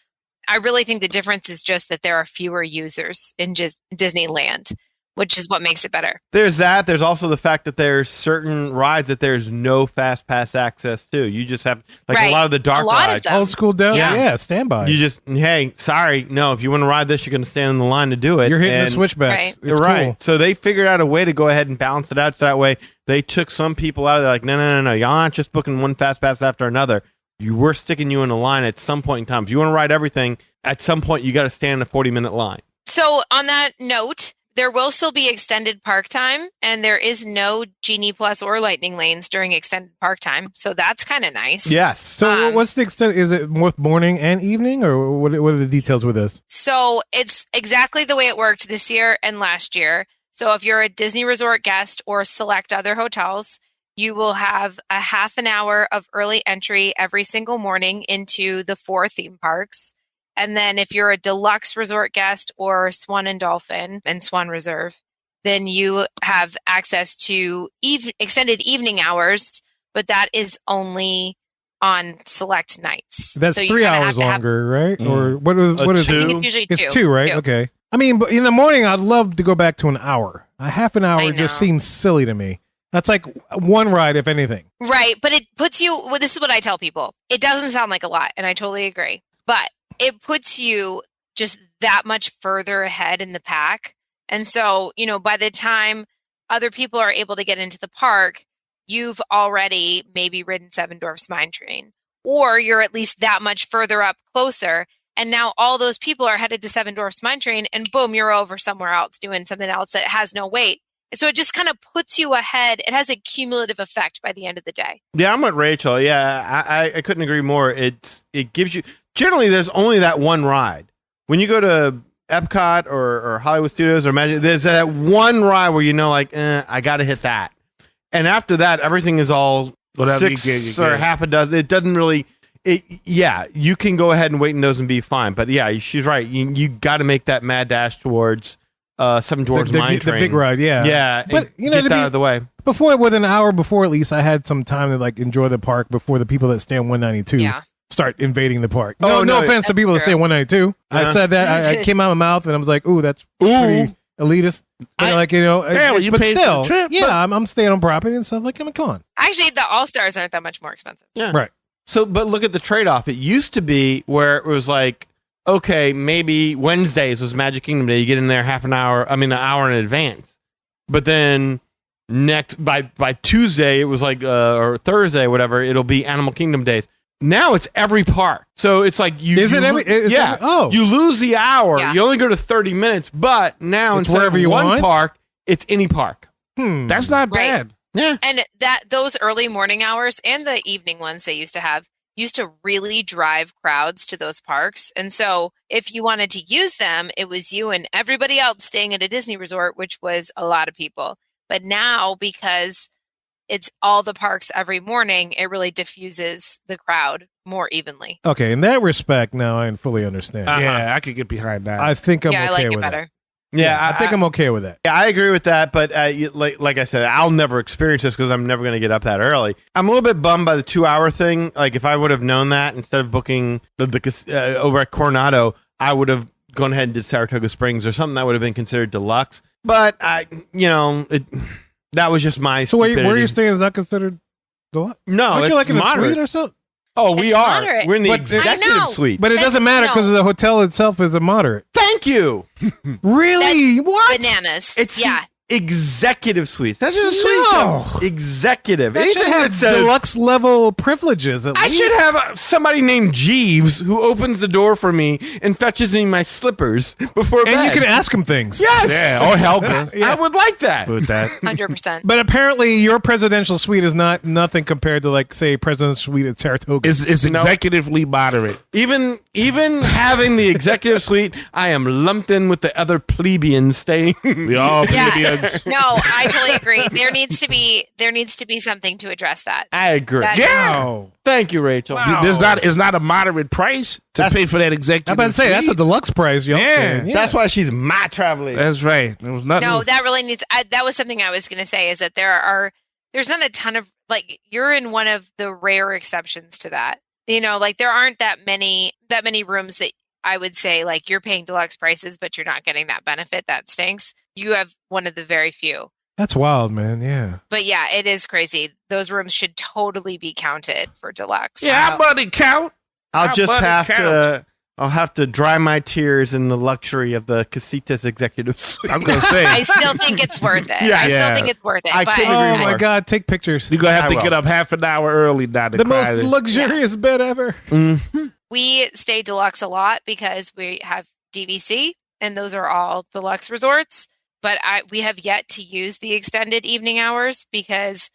I really think the difference is just that there are fewer users in Disneyland, which is what makes it better. There's that. There's also the fact that there's certain rides that there's no fast pass access to. You just have, like a lot of the dark rides. Old school down. Yeah. Yeah, standby. You just, hey, sorry, no, if you want to ride this, you're going to stand in the line to do it. You're hitting the And- switchbacks. Right. It's right. cool. So they figured out a way to go ahead and balance it out. So that way they took some people out of there like, no. Y'all aren't just booking one fast pass after another. We're sticking you in a line at some point in time. If you want to ride everything, at some point you got to stand in a 40-minute line. So on that note, there will still be extended park time, and there is no Genie Plus or Lightning lanes during extended park time. So that's kind of nice. Yes. So what's the extent? Is it both morning and evening, or what are the details with this? So it's exactly the way it worked this year and last year. So if you're a Disney Resort guest or select other hotels, you will have a half an hour of early entry every single morning into the 4 theme parks. And then if you're a deluxe resort guest or Swan and Dolphin and Swan Reserve, then you have access to extended evening hours, but that is only on select nights. That's So you 3 kinda hours have to have- longer, right? Mm. Or what is A what is two? I it? think it's usually It's two, right? Okay. I mean, but in the morning, I'd love to go back to an hour. A half an hour I just know. seems silly to me. That's like one ride, if anything. Right. But it puts you, well, this is what I tell people. It doesn't sound like a lot, and I totally agree. But it puts you just that much further ahead in the pack. And so, by the time other people are able to get into the park, you've already maybe ridden Seven Dwarfs Mine Train, or you're at least that much further up closer. And now all those people are headed to Seven Dwarfs Mine Train, and boom, you're over somewhere else doing something else that has no wait. So it just kind of puts you ahead. It has a cumulative effect by the end of the day. Yeah, I'm with Rachel. Yeah, I couldn't agree more. It gives you, generally there's only that one ride. When you go to Epcot or Hollywood Studios or Magic, there's that one ride where I got to hit that. And after that, everything is all Whatever you six get, you or get. half a dozen. It doesn't really, you can go ahead and wait in those and be fine. But yeah, she's right. You got to make that mad dash towards Seven Dwarfs Mine Train. The big ride, yeah. Yeah, But, and to get that out of the way. Before, with an hour before at least, I had some time to enjoy the park before the people that stay on 192 Yeah. start invading the park. Oh, No no, offense to that's people that true. stay on 192. I Yeah. said that. I came out of my mouth and I was like, ooh, that's pretty elitist. But Barely, you but paid for still, the trip. yeah, I'm staying on property and stuff. Come on. Actually, the All-Stars aren't that much more expensive. Yeah. Right. So, but look at the trade-off. It used to be where it was like, okay, maybe Wednesdays was Magic Kingdom Day. You get in there an hour in advance. But then by Tuesday, it was or Thursday, whatever, it'll be Animal Kingdom Days. Now it's every park. So it's like you. Is it you every? lo- Is yeah. it- oh. You lose the hour. Yeah. You only go to 30 minutes. But now It's instead wherever of you one want? park, it's any park. That's not Right. bad. Yeah. And those early morning hours and the evening ones they used to really drive crowds to those parks. And so if you wanted to use them, it was you and everybody else staying at a Disney resort, which was a lot of people. But now, because it's all the parks every morning, it really diffuses the crowd more evenly. Okay, in that respect, now I fully understand. Uh-huh. Yeah, I could get behind that. I think I'm yeah, okay I like with it better. that. Yeah, I think I'm okay with that. Yeah, I agree with that, but like I said, I'll never experience this because I'm never going to get up that early. I'm a little bit bummed by the 2-hour thing. Like, if I would have known that instead of booking the over at Coronado, I would have gone ahead and did Saratoga Springs or something that would have been considered deluxe. But that was just my. So where stupidity. you're staying is not considered deluxe? No, Aren't it's you in a moderate. suite or something? Oh, we It's are. moderate. We're in the But- executive I know. suite. But it doesn't matter because no. the hotel itself is a moderate. Thank you. Really? What? Bananas. It's yeah. executive suites. That's just a suite. No. Executive. That should Anything have that says deluxe level privileges. At I least. should have somebody named Jeeves who opens the door for me and fetches me my slippers before bed. And you can ask him things. Yes. Yeah, or Helga. I would like that. With that. 100%. But apparently, your presidential suite is nothing compared to, like, say, president's suite at Saratoga. It's executively moderate. Even having the executive suite, I am lumped in with the other plebeians staying. We all Yeah. plebeians. No, I totally agree. There needs to be something to address that. I agree. That- Wow. Thank you, Rachel. Wow. It's not a moderate price to pay for that executive. I'm about to say, that's a suite. deluxe price, yo. Yeah. That's why she's my travel agent. That's right. There was nothing. No, that really needs. That was something I was going to say. Is that there's not a ton of, like, you're in one of the rare exceptions to that. You know, like, there aren't that many rooms that I would say, like, you're paying deluxe prices, but you're not getting that benefit. That stinks. You have one of the very few. That's wild, man. Yeah. But yeah, it is crazy. Those rooms should totally be counted for deluxe. Yeah, how about it count? I'll How just about it have count? to. I'll have to dry my tears in the luxury of the Casitas executive suite. I'm gonna say I still think it's worth it. Yeah. I Yeah. still think it's worth it. I but couldn't Oh, agree more. my God. Take pictures. you're gonna have I to will. get up half an hour early now to The cry. most luxurious bed ever. we stay deluxe a lot because we have DVC, and those are all deluxe resorts. But we have yet to use the extended evening hours because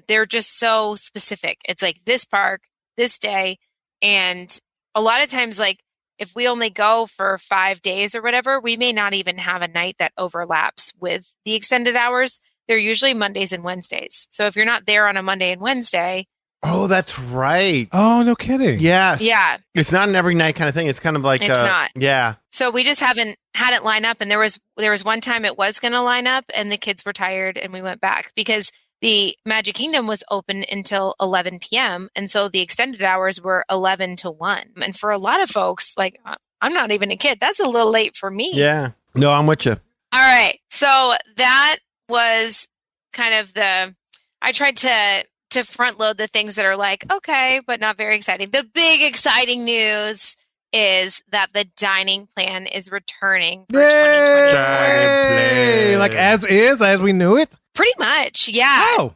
they're just so specific. It's like this park, this day, and a lot of times, like, if we only go for 5 days or whatever, we may not even have a night that overlaps with the extended hours. They're usually Mondays and Wednesdays. So if you're not there on a Monday and Wednesday, Oh, that's right. Oh, no kidding. Yes. yeah. It's not an every night kind of thing. It's kind of like It's not. Yeah. So we just haven't had it line up. And there was one time it was going to line up and the kids were tired and we went back because the Magic Kingdom was open until 11 p.m. And so the extended hours were 11 to 1. And for a lot of folks, like, I'm not even a kid. That's a little late for me. Yeah. No, I'm with you. All right. So that was kind of I tried to front load the things that are like, okay, but not very exciting. The big exciting news is that the dining plan is returning for 2024. Yay! Like as we knew it. Pretty much, yeah. Oh,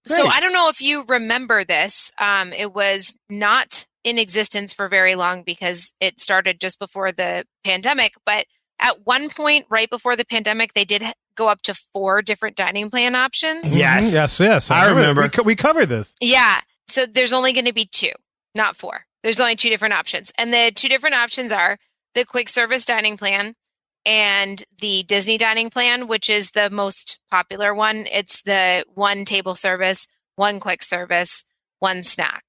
So great. I don't know if you remember this. It was not in existence for very long because it started just before the pandemic. But at one point, right before the pandemic, they did go up to 4 different dining plan options. Yes. Mhm. Yes. I remember. We covered this. Yeah. So there's only going to be 2, not 4. There's only 2 different options. And the 2 different options are the quick service dining plan and the Disney dining plan, which is the most popular one. It's the 1 table service, 1 quick service, 1 snack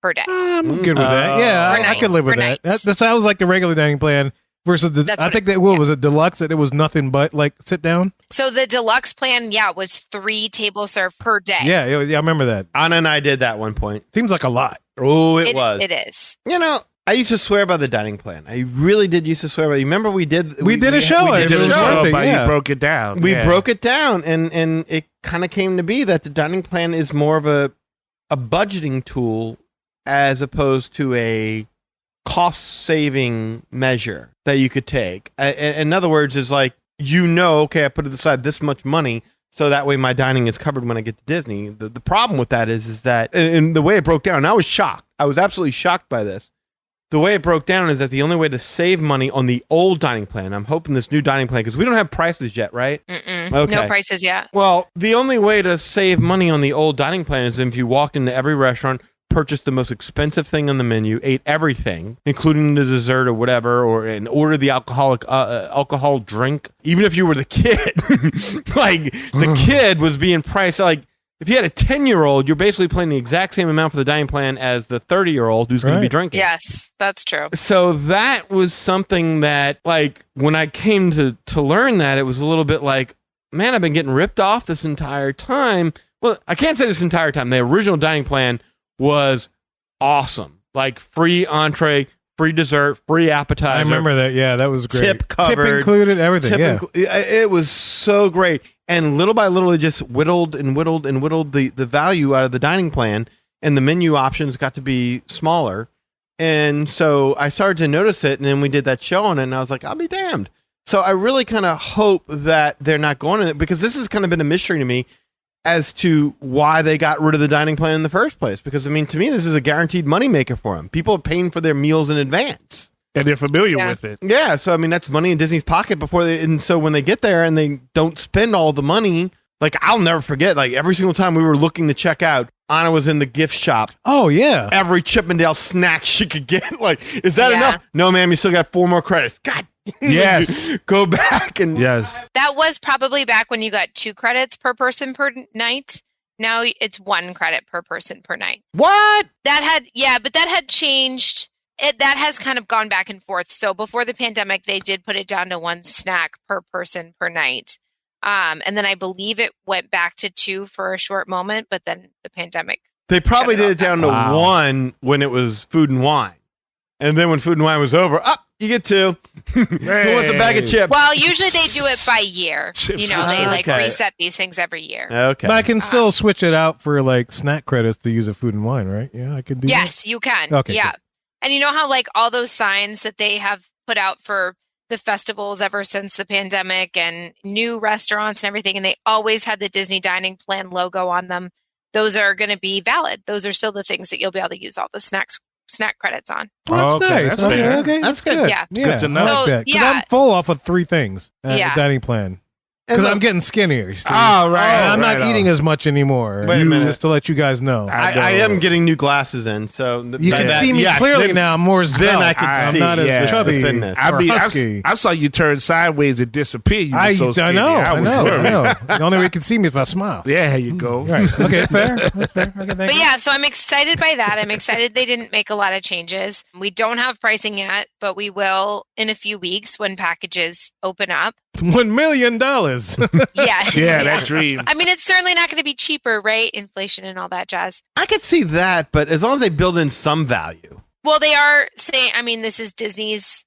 per day. I'm good with that. Yeah, Per I night. could live with Per that. night. That sounds like the regular dining plan versus the. That's I what think it- that was yeah. a deluxe that it was nothing but like sit down. So the deluxe plan, was 3 table serve per day. Yeah, I remember that. Anna and I did that one point. Seems like a lot. Oh, it was. It is. You know, I used to swear by the dining plan. I really did used to swear by. Remember, we did. We did a show. We It did was a worth show. it. but yeah. you broke it down. We Yeah. broke it down, and it kind of came to be that the dining plan is more of a budgeting tool as opposed to a cost saving measure that you could take. In other words, is like, okay, I put aside this much money, so that way my dining is covered when I get to Disney. The problem with that is that, and the way it broke down, and I was shocked. I was absolutely shocked by this. The way it broke down is that the only way to save money on the old dining plan, I'm hoping this new dining plan, because we don't have prices yet, right? Mm-mm. Okay. No prices yet. Well, the only way to save money on the old dining plan is if you walked into every restaurant, purchased the most expensive thing on the menu, ate everything, including the dessert or whatever, and ordered the alcohol drink. Even if you were the kid, like the kid was being priced like. If you had a 10-year-old, you're basically paying the exact same amount for the dining plan as the 30-year-old who's going to be Right. drinking. Yes, that's true. So that was something that, like, when I came to learn that, it was a little bit like, man, I've been getting ripped off this entire time. Well, I can't say this entire time. The original dining plan was awesome. Like, free entree, free dessert, free appetizer. I remember that. Yeah, that was great. Tip covered. Tip included, everything. Tip Yeah. it was so great. And little by little, it just whittled and whittled and whittled the value out of the dining plan, and the menu options got to be smaller. And so I started to notice it, and then we did that show on it, and I was like, I'll be damned. So I really kind of hope that they're not going in it, because this has kind of been a mystery to me as to why they got rid of the dining plan in the first place. Because, I mean, to me, this is a guaranteed moneymaker for them. People are paying for their meals in advance. And they're familiar with it. Yeah, so, I mean, that's money in Disney's pocket and so when they get there and they don't spend all the money, like, I'll never forget, like, every single time we were looking to check out, Anna was in the gift shop. Oh, yeah. Every Chippendale snack she could get. Like, is that enough? No, ma'am, you still got 4 more credits. God. Yes. Go back and That was probably back when you got 2 credits per person per night. Now it's 1 credit per person per night. What? But that had changed. That has kind of gone back and forth. So before the pandemic, they did put it down to 1 snack per person per night. And then I believe it went back to 2 for a short moment, but then the pandemic. They probably did it down to 1 when it was food and wine. And then when food and wine was over, you get 2. Who wants a bag of chips? Well, usually they do it by year. You know, they reset these things every year. Okay. But I can still switch it out for like snack credits to use a food and wine, right? Yeah, I could do Yes, you can. Okay, yeah. good. And you know how like all those signs that they have put out for the festivals ever since the pandemic and new restaurants and everything, and they always had the Disney Dining Plan logo on them. Those are going to be valid. Those are still the things that you'll be able to use all the snack credits on. Oh, that's nice. That's fair. Okay, That's good. Yeah. Good to know. I like So, that. 'Cause yeah. I'm full off of 3 things at the dining plan. Because I'm getting skinnier. Steve. Oh, right. And I'm right not eating as much anymore. Wait a minute. Just to let you guys know. I am getting new glasses in, so You can see me clearly now. I'm more svelte. Then I can I'm see. not as chubby. The thinness. or husky. I saw you turn sideways and disappear. You were so skinny. I was know. worried. The only way you can see me if I smile. Yeah, here you go. Right. Okay, fair. That's fair. Okay, thank But you. yeah, so I'm excited by that. I'm excited they didn't make a lot of changes. We don't have pricing yet, but we will in a few weeks when packages open up. $1 million. Yeah. Yeah, that dream. I mean, it's certainly not going to be cheaper, right? Inflation and all that jazz. I could see that, but as long as they build in some value. Well, they are saying, I mean, this is Disney's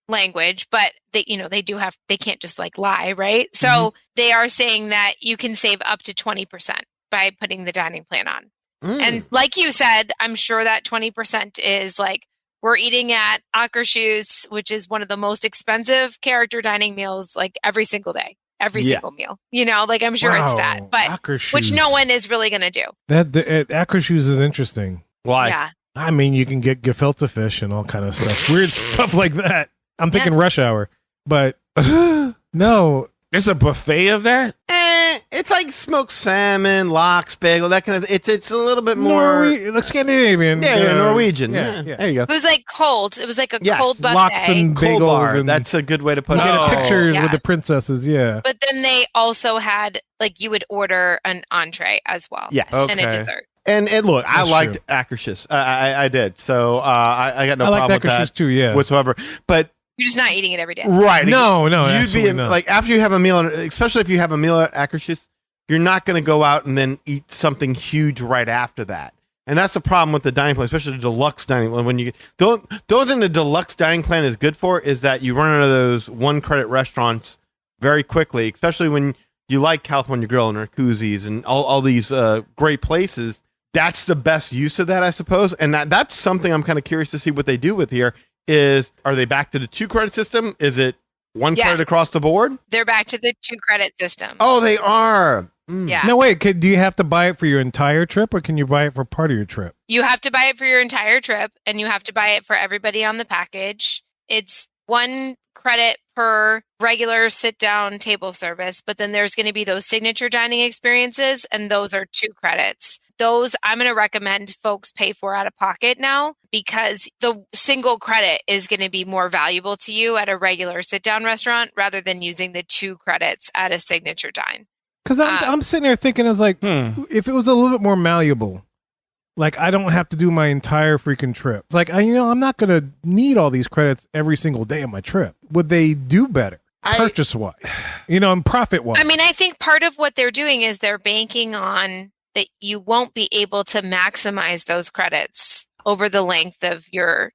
language, but they can't just like lie, right? So they are saying that you can save up to 20% by putting the dining plan on. And like you said, I'm sure that 20% is like, we're eating at Akershus, which is one of the most expensive character dining meals, like every single day, every single meal. You know, like I'm sure it's that, but Akershus. which no one is really going to do. Akershus is interesting. Why? Yeah. I mean, you can get gefilte fish and all kind of stuff. Weird stuff like that. I'm thinking Rush Hour, but no. There's a buffet of that? It's like smoked salmon, lox, bagel, that kind of. It's a little bit more Scandinavian. Norwegian. Yeah. There you go. It was like cold. It was like a cold buffet. Lox and Cold bagels. bar. And That's a good way to put you it. get pictures Yeah. with the princesses. Yeah. But then they also had like you would order an entree as well. Yes. And a Okay. dessert. And look, I That's liked Akershus. I did. So I got no I like problem with Akershus that too. Yeah. whatsoever. But You're just not eating it every day. right, No, you'd be absolutely not. like after you have a meal, especially if you have a meal at Akershus, you're not going to go out and then eat something huge right after that. And that's the problem with the dining plan, especially the deluxe dining plan. When you the only thing the deluxe dining plan is good for is that you run out of those 1 credit restaurants very quickly, especially when you like California Grill and Narcoossee's and all these great places. That's the best use of that, I suppose. And that's something I'm kind of curious to see what they do with here. Are they back to the 2 credit system? Is it 1 Yes. credit across the board? They're back to the 2 credit system. Oh, they are. Yeah. No, wait. Do you have to buy it for your entire trip, or can you buy it for part of your trip? You have to buy it for your entire trip, and you have to buy it for everybody on the package. It's 1 credit per regular sit-down table service, but then there's going to be those signature dining experiences, and those are 2 credits. Those I'm going to recommend folks pay for out of pocket now because the single credit is going to be more valuable to you at a regular sit-down restaurant rather than using the 2 credits at a signature dine. Because I'm sitting there thinking, it's like, if it was a little bit more malleable, like I don't have to do my entire freaking trip. It's like, I'm not going to need all these credits every single day of my trip. Would they do better? Purchase-wise, and profit-wise. I mean, I think part of what they're doing is they're banking on that you won't be able to maximize those credits over the length of your,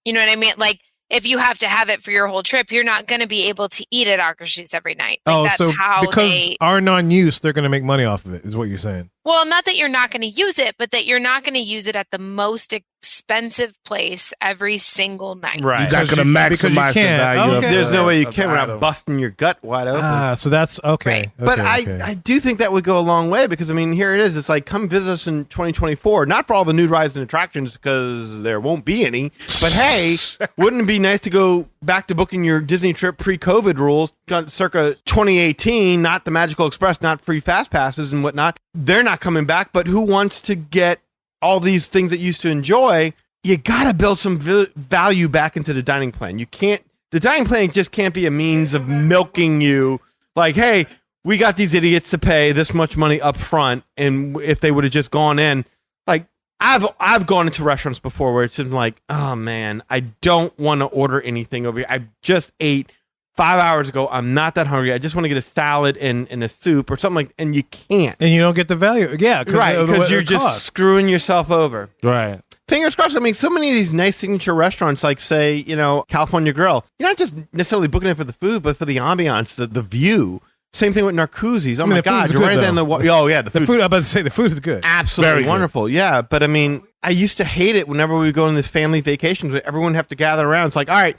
you know what I mean? Like, if you have to have it for your whole trip, you're not going to be able to eat at Akershus every night. Like, that's so how because our non-use, they're going to make money off of it, is what you're saying. Well, not that you're not going to use it, but that you're not going to use it at the most expensive place every single night. Right. You're not going to because you maximize the can't. value. Okay. Of There's no way you of can the without item. busting your gut wide open. So that's okay. Right. But okay. I do think that would go a long way because, I mean, here it is. It's like, come visit us in 2024. Not for all the new rides and attractions because there won't be any. But hey, wouldn't it be nice to go back to booking your Disney trip pre-COVID rules, circa 2018, not the Magical Express, not free fast passes and whatnot. They're not coming back. But who wants to get all these things that you used to enjoy? You got to build some value back into the dining plan. You can't. The dining plan just can't be a means of milking you. Like, hey, we got these idiots to pay this much money up front, and if they would have just gone in, like I've gone into restaurants before where it's been like, oh man, I don't want to order anything over here. I just ate 5 hours ago. I'm not that hungry. I just want to get a salad and a soup or something like, and you can't. And you don't get the value. Yeah, Right, because you're just cost. screwing yourself over. Right. Fingers crossed. I mean, so many of these nice signature restaurants, like, say, California Grill, you're not just necessarily booking it for the food, but for the ambiance, the view. Same thing with Narcoossee's. Oh, mean, my the God. food's You're good, right there in the Oh, yeah. The food. I'm about to say the food is good. Absolutely Very good. wonderful. Yeah. But I mean, I used to hate it whenever we would go on these family vacations where everyone would have to gather around. It's like, all right,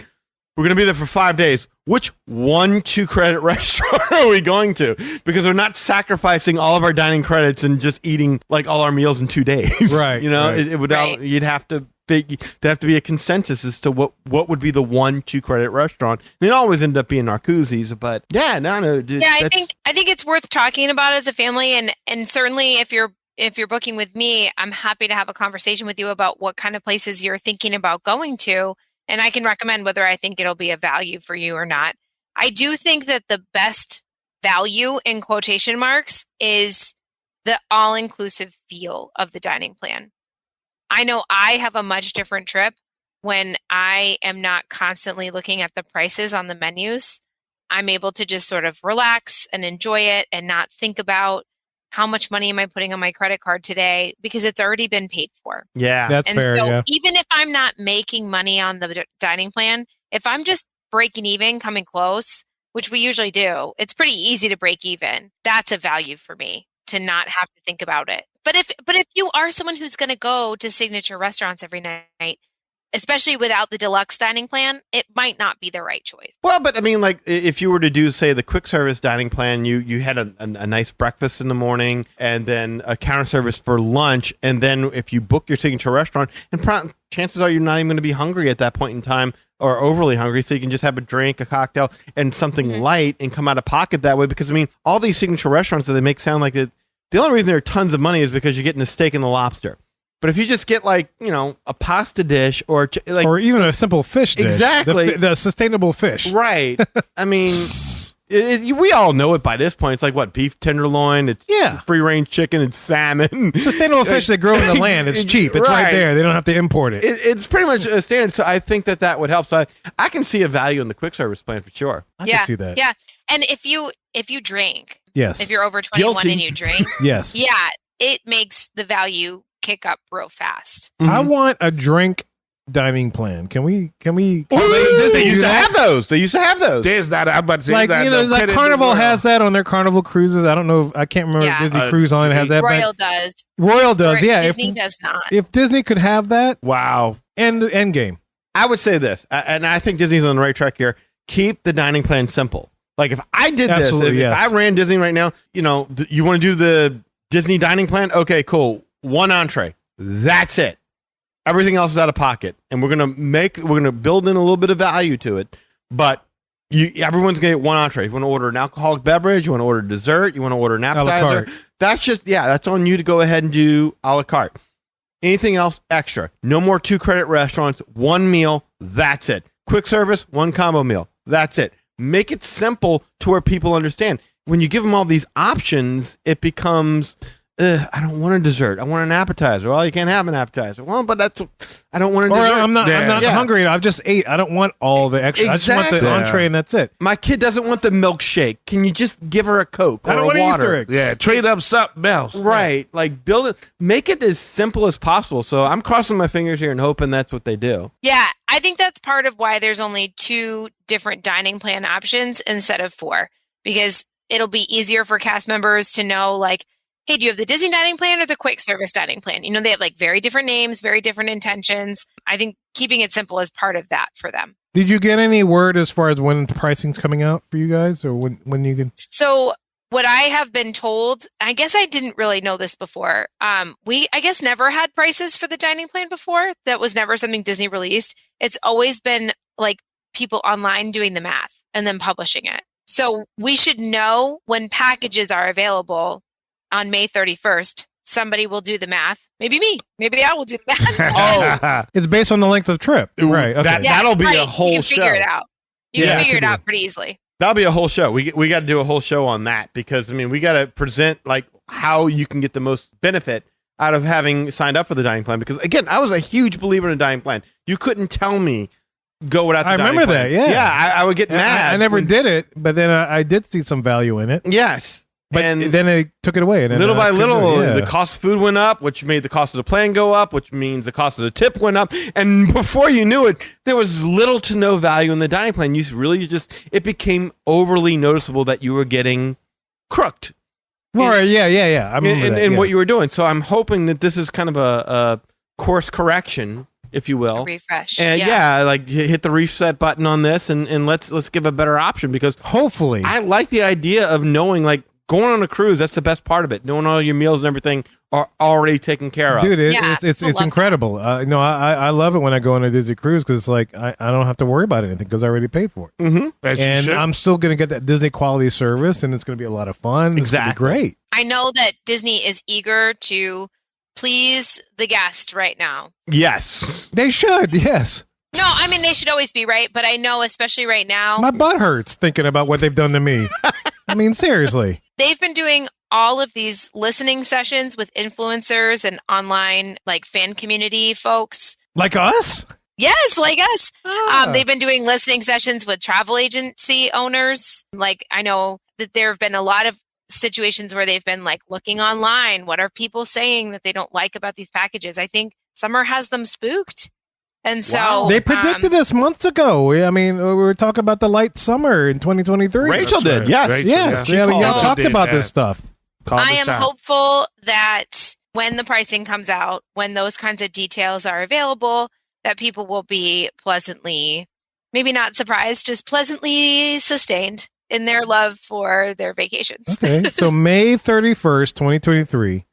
we're going to be there for 5 days. Which 1-2 credit restaurant are we going to? Because we're not sacrificing all of our dining credits and just eating like all our meals in 2 days. Right, right. It would, Right. you'd have to. There'd have to be a consensus as to what would be the 1-2 credit restaurant. And it always ended up being Narcoosse's, but yeah, no. Yeah, I think it's worth talking about as a family, and certainly if you're booking with me, I'm happy to have a conversation with you about what kind of places you're thinking about going to, and I can recommend whether I think it'll be a value for you or not. I do think that the best value in quotation marks is the all-inclusive feel of the dining plan. I know I have a much different trip when I am not constantly looking at the prices on the menus. I'm able to just sort of relax and enjoy it and not think about how much money am I putting on my credit card today because it's already been paid for. yeah. That's And fair. so Yeah. even if I'm not making money on the dining plan, if I'm just breaking even, coming close, which we usually do, it's pretty easy to break even. That's a value for me to not have to think about it. But if you are someone who's going to go to signature restaurants every night, especially without the deluxe dining plan, it might not be the right choice. Well, but I mean, like, if you were to do, say, the quick service dining plan, you had a nice breakfast in the morning and then a counter service for lunch. And then if you book your signature restaurant, and chances are you're not even going to be hungry at that point in time or overly hungry. So you can just have a drink, a cocktail, and something light and come out of pocket that way. Because, I mean, all these signature restaurants that they make sound like it, the only reason there are tons of money is because you're getting the steak and the lobster. But if you just get like, a pasta dish or Or even a simple fish dish. Exactly. The sustainable fish. right. I mean, we all know it by this point. It's like what, beef tenderloin, it's free range chicken, it's salmon. Sustainable fish that grow in the land. It's cheap. It's right there. They don't have to import it. It's pretty much a standard. So I think that would help. So I can see a value in the quick service plan for sure. I can see that. Yeah. And if you drink, Yes. if you're over 21 Guilty. and you drink, Yes. yeah, it makes the value kick up real fast. I want a drink dining plan. Can we? They used do to that? have those. They used to have those. There's not. I'm about to say Like, there's not no like credit Carnival in the world. has that on their Carnival cruises. I don't know. I can't remember if Yeah. Disney Cruise Line has that. Royal does. Royal does. Yeah. Disney does not. If Disney could have that, Wow. end game. I would say this, and I think Disney's on the right track here. Keep the dining plan simple. Like if I did this, Absolutely, if yes. I ran Disney right now, you want to do the Disney dining plan? Okay, cool. One entree. That's it. Everything else is out of pocket, and we're gonna build in a little bit of value to it. But everyone's gonna get one entree. You want to order an alcoholic beverage, you want to order dessert, you want to order an la appetizer. carte. That's just that's on you to go ahead and do a la carte. Anything else extra? No more 2 credit restaurants. One meal. That's it. Quick service. One combo meal. That's it. Make it simple to where people understand. When you give them all these options, it becomes, I don't want a dessert. I want an appetizer. Well, you can't have an appetizer. Well, but I don't want a Or dessert. I'm not Yeah. hungry. I've just ate. I don't want all the extra. I just want Exactly. the entree and that's it. My kid doesn't want the milkshake. Can you just give her a Coke or I don't a want an water? Easter egg. Yeah. Trade up something else. Right. Like build it. Make it as simple as possible. So I'm crossing my fingers here and hoping that's what they do. Yeah, I think that's part of why there's only 2 different dining plan options instead of 4, because it'll be easier for cast members to know, like, hey, do you have the Disney dining plan or the quick service dining plan? You know, they have like very different names, very different intentions. I think keeping it simple is part of that for them. Did you get any word as far as when pricing's coming out for you guys, or when you can? So what I have been told, I guess I didn't really know this before. We, I guess, never had prices for the dining plan before. That was never something Disney released. It's always been like people online doing the math and then publishing it. So we should know when packages are available on May 31st. Somebody will do the math. Maybe me. Maybe I will do the math. It's based on the length of trip, right? Okay. That'll be right. a whole You can show. figure it out. You Yeah. can figure it out pretty easily. That'll be a whole show. We got to do a whole show on that because, I mean, we got to present like how you can get the most benefit out of having signed up for the dining plan. Because, again, I was a huge believer in a dining plan. You couldn't tell me go without the I dining remember plan. that, yeah. Yeah, I would get mad. I never did it, but then I did see some value in it. Yes. But and then they took it away. And then little by I couldn't little, do it, yeah. the cost of food went up, which made the cost of the plan go up, which means the cost of the tip went up. And before you knew it, there was little to no value in the dining plan. You really just, it became overly noticeable that you were getting crooked Right, yeah. I remember that, in yeah. what you were doing. So I'm hoping that this is kind of a course correction, if you will. Refresh. And like hit the reset button on this and let's give a better option because Hopefully. I like the idea of knowing like going on a cruise. That's the best part of it. Knowing all your meals and everything are already taken care of. Dude, Yeah, it's I love incredible. No, I love it when I go on a Disney cruise because it's like I don't have to worry about anything because I already paid for it. Mm-hmm. And I'm still going to get that Disney quality service, and it's going to be a lot of fun. It's gonna be Exactly. great. I know that Disney is eager to please the guest right now. Yes. They should, yes. No, I mean, they should always be right, but I know, especially right now, My butt hurts thinking about what they've done to me. I mean, seriously. they've been doing all of these listening sessions with influencers and online like fan community folks. Like us? Yes, like us. Ah. They've been doing listening sessions with travel agency owners. Like I know that there have been a lot of situations where they've been like looking online. What are people saying that they don't like about these packages? I think summer has them spooked. And so They predicted this months ago. I mean, we were talking about the light summer in 2023. Rachel did. right. Yes. Rachel, Yes. yeah. I mean, y'all called. talked Did about that. this stuff. Call I the am shot. hopeful that when the pricing comes out, when those kinds of details are available, that people will be pleasantly, maybe not surprised, just pleasantly sustained in their love for their vacations. Okay. So May 31st, 2023.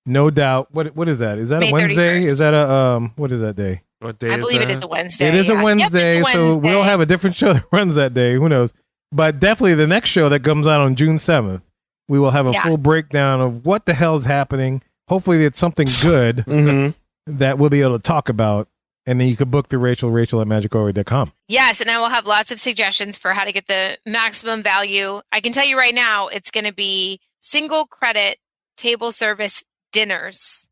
No doubt. What is that? Is that May a Wednesday? 31st. Is that a what is that day? What day I believe it that? is a Wednesday. It is a yeah. Yep, Wednesday, it's a so Wednesday. we'll have a different show that runs that day. Who knows? But definitely the next show that comes out on June 7th, we will have a Yeah. full breakdown of what the hell is happening. Hopefully it's something good Mm-hmm. that we'll be able to talk about. And then you can book through Rachel at magicourway.com. Yes, and I will have lots of suggestions for how to get the maximum value. I can tell you right now, it's going to be single credit table service dinners.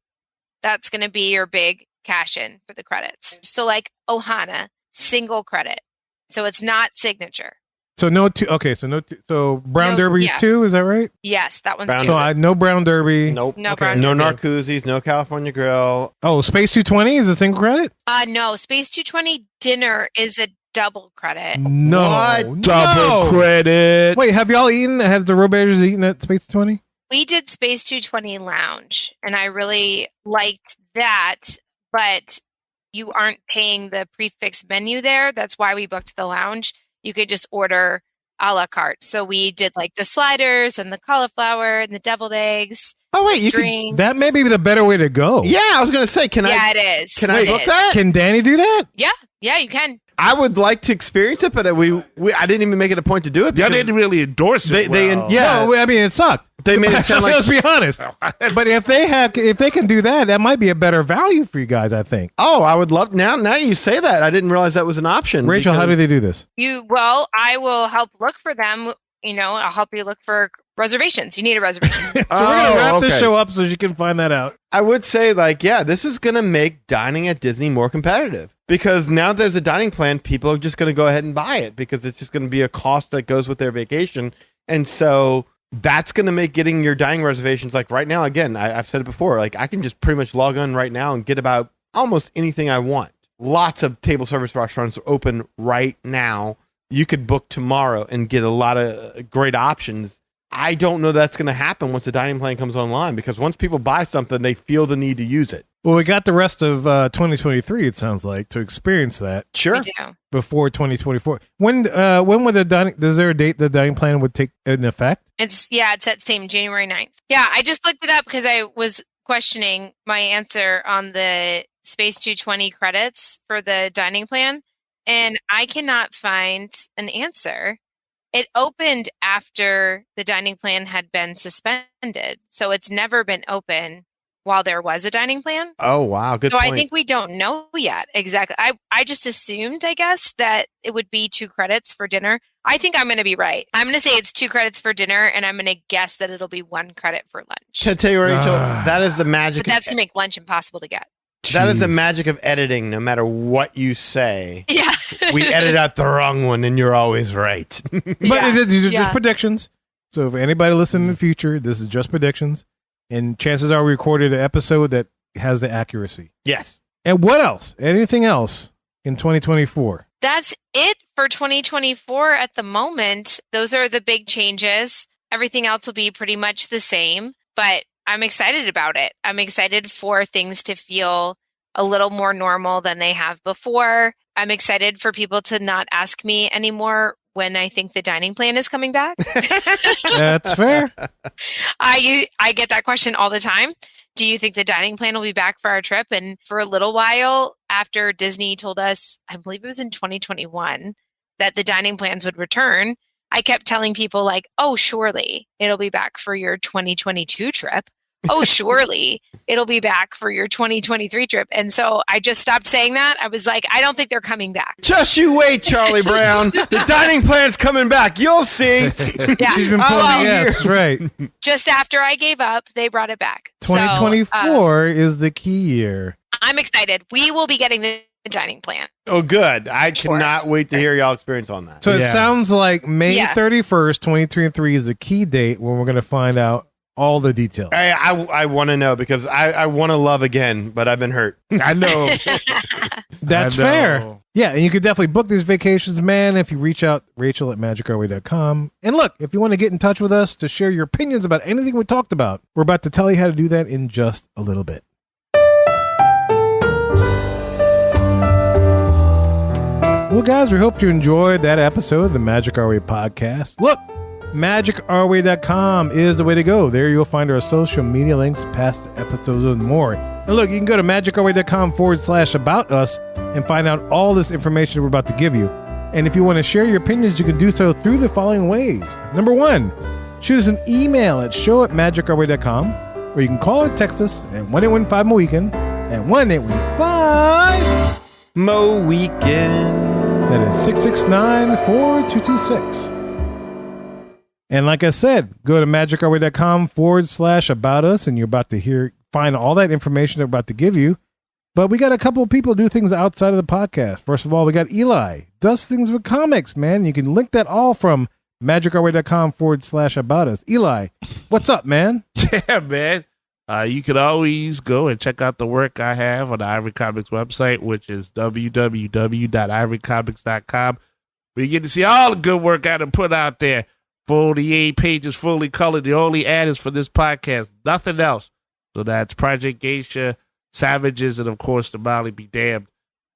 That's going to be your big cash in for the credits. So like Ohana, single credit. So it's not signature. So so Brown No, Derby's yeah. 2, is that right? Yes, that one's Brown too. So I no Brown Derby. Nope. No Okay. Brown No Derby. Narcoosseys, no California Grill. Oh, Space 220 is a single credit? No, Space 220 dinner is a double credit. No. What? No. credit. Wait, have y'all eaten? Have the Robears eaten at Space 220? We did Space 220 Lounge, and I really liked that, but you aren't paying the prefix menu there. That's why we booked the lounge. You could just order a la carte. So we did like the sliders and the cauliflower and the deviled eggs, Oh wait, you can. drinks. That may be the better way to go. Yeah, I was gonna say, can Yeah, I? it is. Can I It book is. that? Can Danny do that? Yeah, you can. I would like to experience it, but I didn't even make it a point to do it. Y'all because didn't really endorse it. They- well. yeah. No, I mean, it sucked. They made it sound like. Let's be honest. But if they can do that, that might be a better value for you guys, I think. Oh, I would love now. Now you say that, I didn't realize that was an option. Rachel, how do because- they do this? Well, I will help look for them. I'll help you look for reservations. You need a reservation. So we're gonna wrap this okay. show up so you can find that out. I would say, this is going to make dining at Disney more competitive because now there's a dining plan, people are just going to go ahead and buy it because it's just going to be a cost that goes with their vacation. And so that's going to make getting your dining reservations, like right now, again, I've said it before, like I can just pretty much log on right now and get about almost anything I want. Lots of table service restaurants are open right now. You could book tomorrow and get a lot of great options I don't know that's going to happen once the dining plan comes online, because once people buy something, they feel the need to use it. Well, we got the rest of 2023, it sounds like, to experience that Sure. We do. before 2024. When would the dining, is there a date the dining plan would take in effect? It's that same January 9th. Yeah, I just looked it up because I was questioning my answer on the Space 220 credits for the dining plan, and I cannot find an answer. It opened after the dining plan had been suspended, so it's never been open while there was a dining plan. Oh, wow. Good So point. I think we don't know yet exactly. I just assumed, I guess, that it would be 2 credits for dinner. I think I'm going to be right. I'm going to say it's 2 credits for dinner, and I'm going to guess that it'll be 1 credit for lunch. Can I tell you, Rachel, that is the magic. But that's going to make lunch impossible to get. That is the Jeez. magic of editing. No matter what you say, Yeah. we edit out the wrong one, and you're always right. But Yeah. these are Yeah. just predictions. So if anybody listening in the future, this is just predictions. And chances are we recorded an episode that has the accuracy. Yes. And what else? Anything else in 2024? That's it for 2024 at the moment. Those are the big changes. Everything else will be pretty much the same, but I'm excited about it. I'm excited for things to feel a little more normal than they have before. I'm excited for people to not ask me anymore when I think the dining plan is coming back. That's fair. I get that question all the time. Do you think the dining plan will be back for our trip? And for a little while after Disney told us, I believe it was in 2021, that the dining plans would return, I kept telling people like, oh, surely it'll be back for your 2022 trip. Oh, surely it'll be back for your 2023 trip. And so I just stopped saying that. I was like, I don't think they're coming back. Just you wait, Charlie Brown. The dining plan's coming back. You'll see. Yeah. She's been Oh, pulling well, the yes, right. just after I gave up, they brought it back. So, 2024 is the key year. I'm excited. We will be getting the dining plan. Oh, good. I Sure. cannot wait to hear y'all experience on that. So it Yeah. sounds like May Yeah. 31st, 2023 is the key date when we're going to find out all the details. I want to know, because I want to love again, but I've been hurt. I know. That's I know. fair. Yeah, and you could definitely book these vacations, man, if you reach out, Rachel at magicourway.com. And look, if you want to get in touch with us to share your opinions about anything we talked about, we're about to tell you how to do that in just a little bit. Well, guys, we hope you enjoyed that episode of the Magic Our Way podcast. Look, magicourway.com is the way to go. There you'll find our social media links, past episodes, and more. And look, you can go to magicourway.com/about us and find out all this information we're about to give you. And if you want to share your opinions, you can do so through the following ways. Number 1, shoot us an email at show@magicourway.com, or you can call or text us at 1-815-MO-WEEKEND at 1-815. Mo Weekend. That is 669-4226. And like I said, go to magicourway.com/about us, and you're about to find all that information they're about to give you. But we got a couple of people do things outside of the podcast. First of all, we got Eli, does things with comics, man. You can link that all from magicourway.com/about us. Eli, what's up, man? Yeah, man. You can always go and check out the work I have on the Ivory Comics website, which is www.ivorycomics.com, where you get to see all the good work I done put out there. 48 pages, fully colored. The only ad is for this podcast, nothing else. So that's Project Geisha, Savages, and of course, The Molly Be Damned.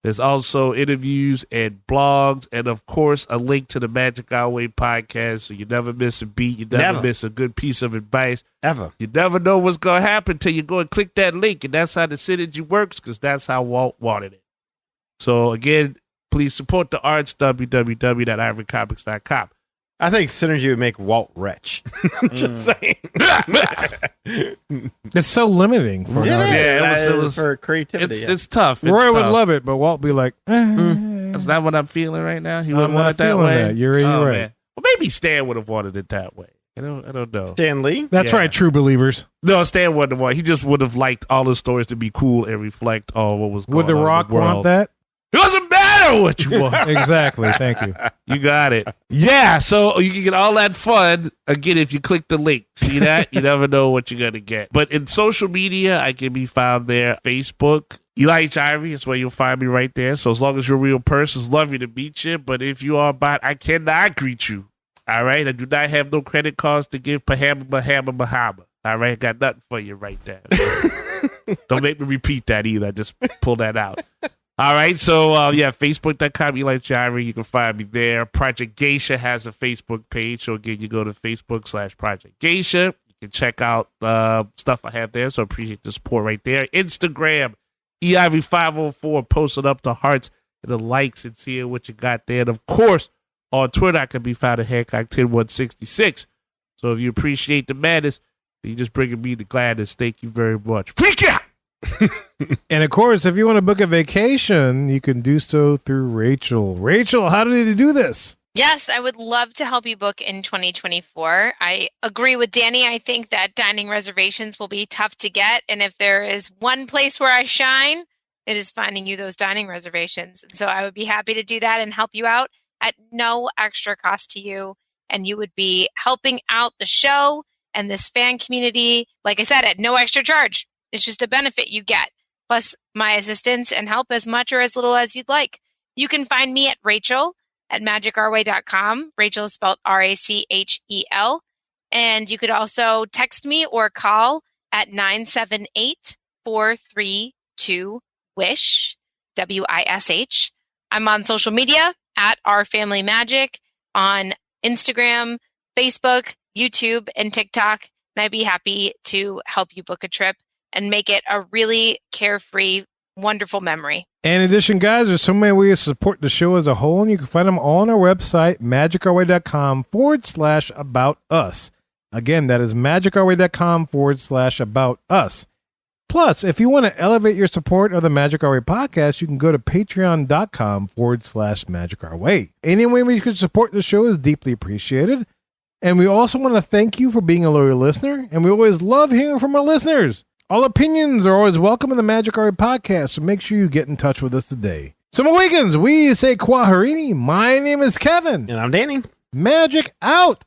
There's also interviews and blogs, and of course, a link to the Magic Our Way podcast, so you never miss a beat, you never miss a good piece of advice. Ever. You never know what's going to happen till you go and click that link, and that's how the synergy works, because that's how Walt wanted it. So again, please support the arts, www.ivorycomics.com. I think synergy would make Walt rich. I'm just saying. It's so limiting for an artist. Yeah, it was for creativity. It's tough. It's Roy would tough. love it, but Walt be like, That's not what I'm feeling right now. He I'm wouldn't not want it that feeling way. that. You're right. Man. Well, maybe Stan would have wanted it that way. I don't know. Stan Lee. That's Yeah. right, true believers. No, Stan wouldn't have wanted. He just would have liked all the stories to be cool and reflect on what was going on. Would The Rock in the world. want that? It doesn't matter what you want. Exactly. Thank you. You got it. Yeah, so you can get all that fun, again, if you click the link. See that? You never know what you're going to get. But in social media, I can be found there. Facebook, Eli H. Ivory is where you'll find me right there. So as long as you're a real person, it's lovely to meet you. But if you are a bot, I cannot greet you All right. I do not have no credit cards to give Bahama. All right. I got nothing for you right there. Don't make me repeat that either. Just pull that out. All right. So, Facebook.com, Eli Gyri. You can find me there. Project Geisha has a Facebook page. So, again, you go to Facebook.com/Project Geisha. You can check out stuff I have there. So, appreciate the support right there. Instagram, EIV504, posting up the hearts and the likes and seeing what you got there. And, of course, on Twitter, I can be found at Hancock10166. So, if you appreciate the madness, you just bringing me the gladness. Thank you very much. Freak out! And of course, if you want to book a vacation, you can do so through Rachel. Rachel, how do they do this? Yes, I would love to help you book in 2024. I agree with Danny. I think that dining reservations will be tough to get. And if there is one place where I shine, it is finding you those dining reservations. And so I would be happy to do that and help you out at no extra cost to you. And you would be helping out the show and this fan community, like I said, at no extra charge. It's just a benefit you get, plus my assistance and help as much or as little as you'd like. You can find me at Rachel at magicourway.com. Rachel is spelled Rachel. And you could also text me or call at 978-432-WISH, WISH. I'm on social media at Our Family Magic on Instagram, Facebook, YouTube, and TikTok. And I'd be happy to help you book a trip and make it a really carefree, wonderful memory. In addition, guys, there's so many ways to support the show as a whole, and you can find them all on our website, magicourway.com/about us. Again, that is magicourway.com/about us. Plus, if you want to elevate your support of the Magic Our Way podcast, you can go to patreon.com/Magic Our Way. Any way we could support the show is deeply appreciated. And we also want to thank you for being a loyal listener, and we always love hearing from our listeners. All opinions are always welcome in the Magic Our Way podcast, so make sure you get in touch with us today. So, Mohicans, we say Kwaharini. My name is Kevin. And I'm Danny. Magic out.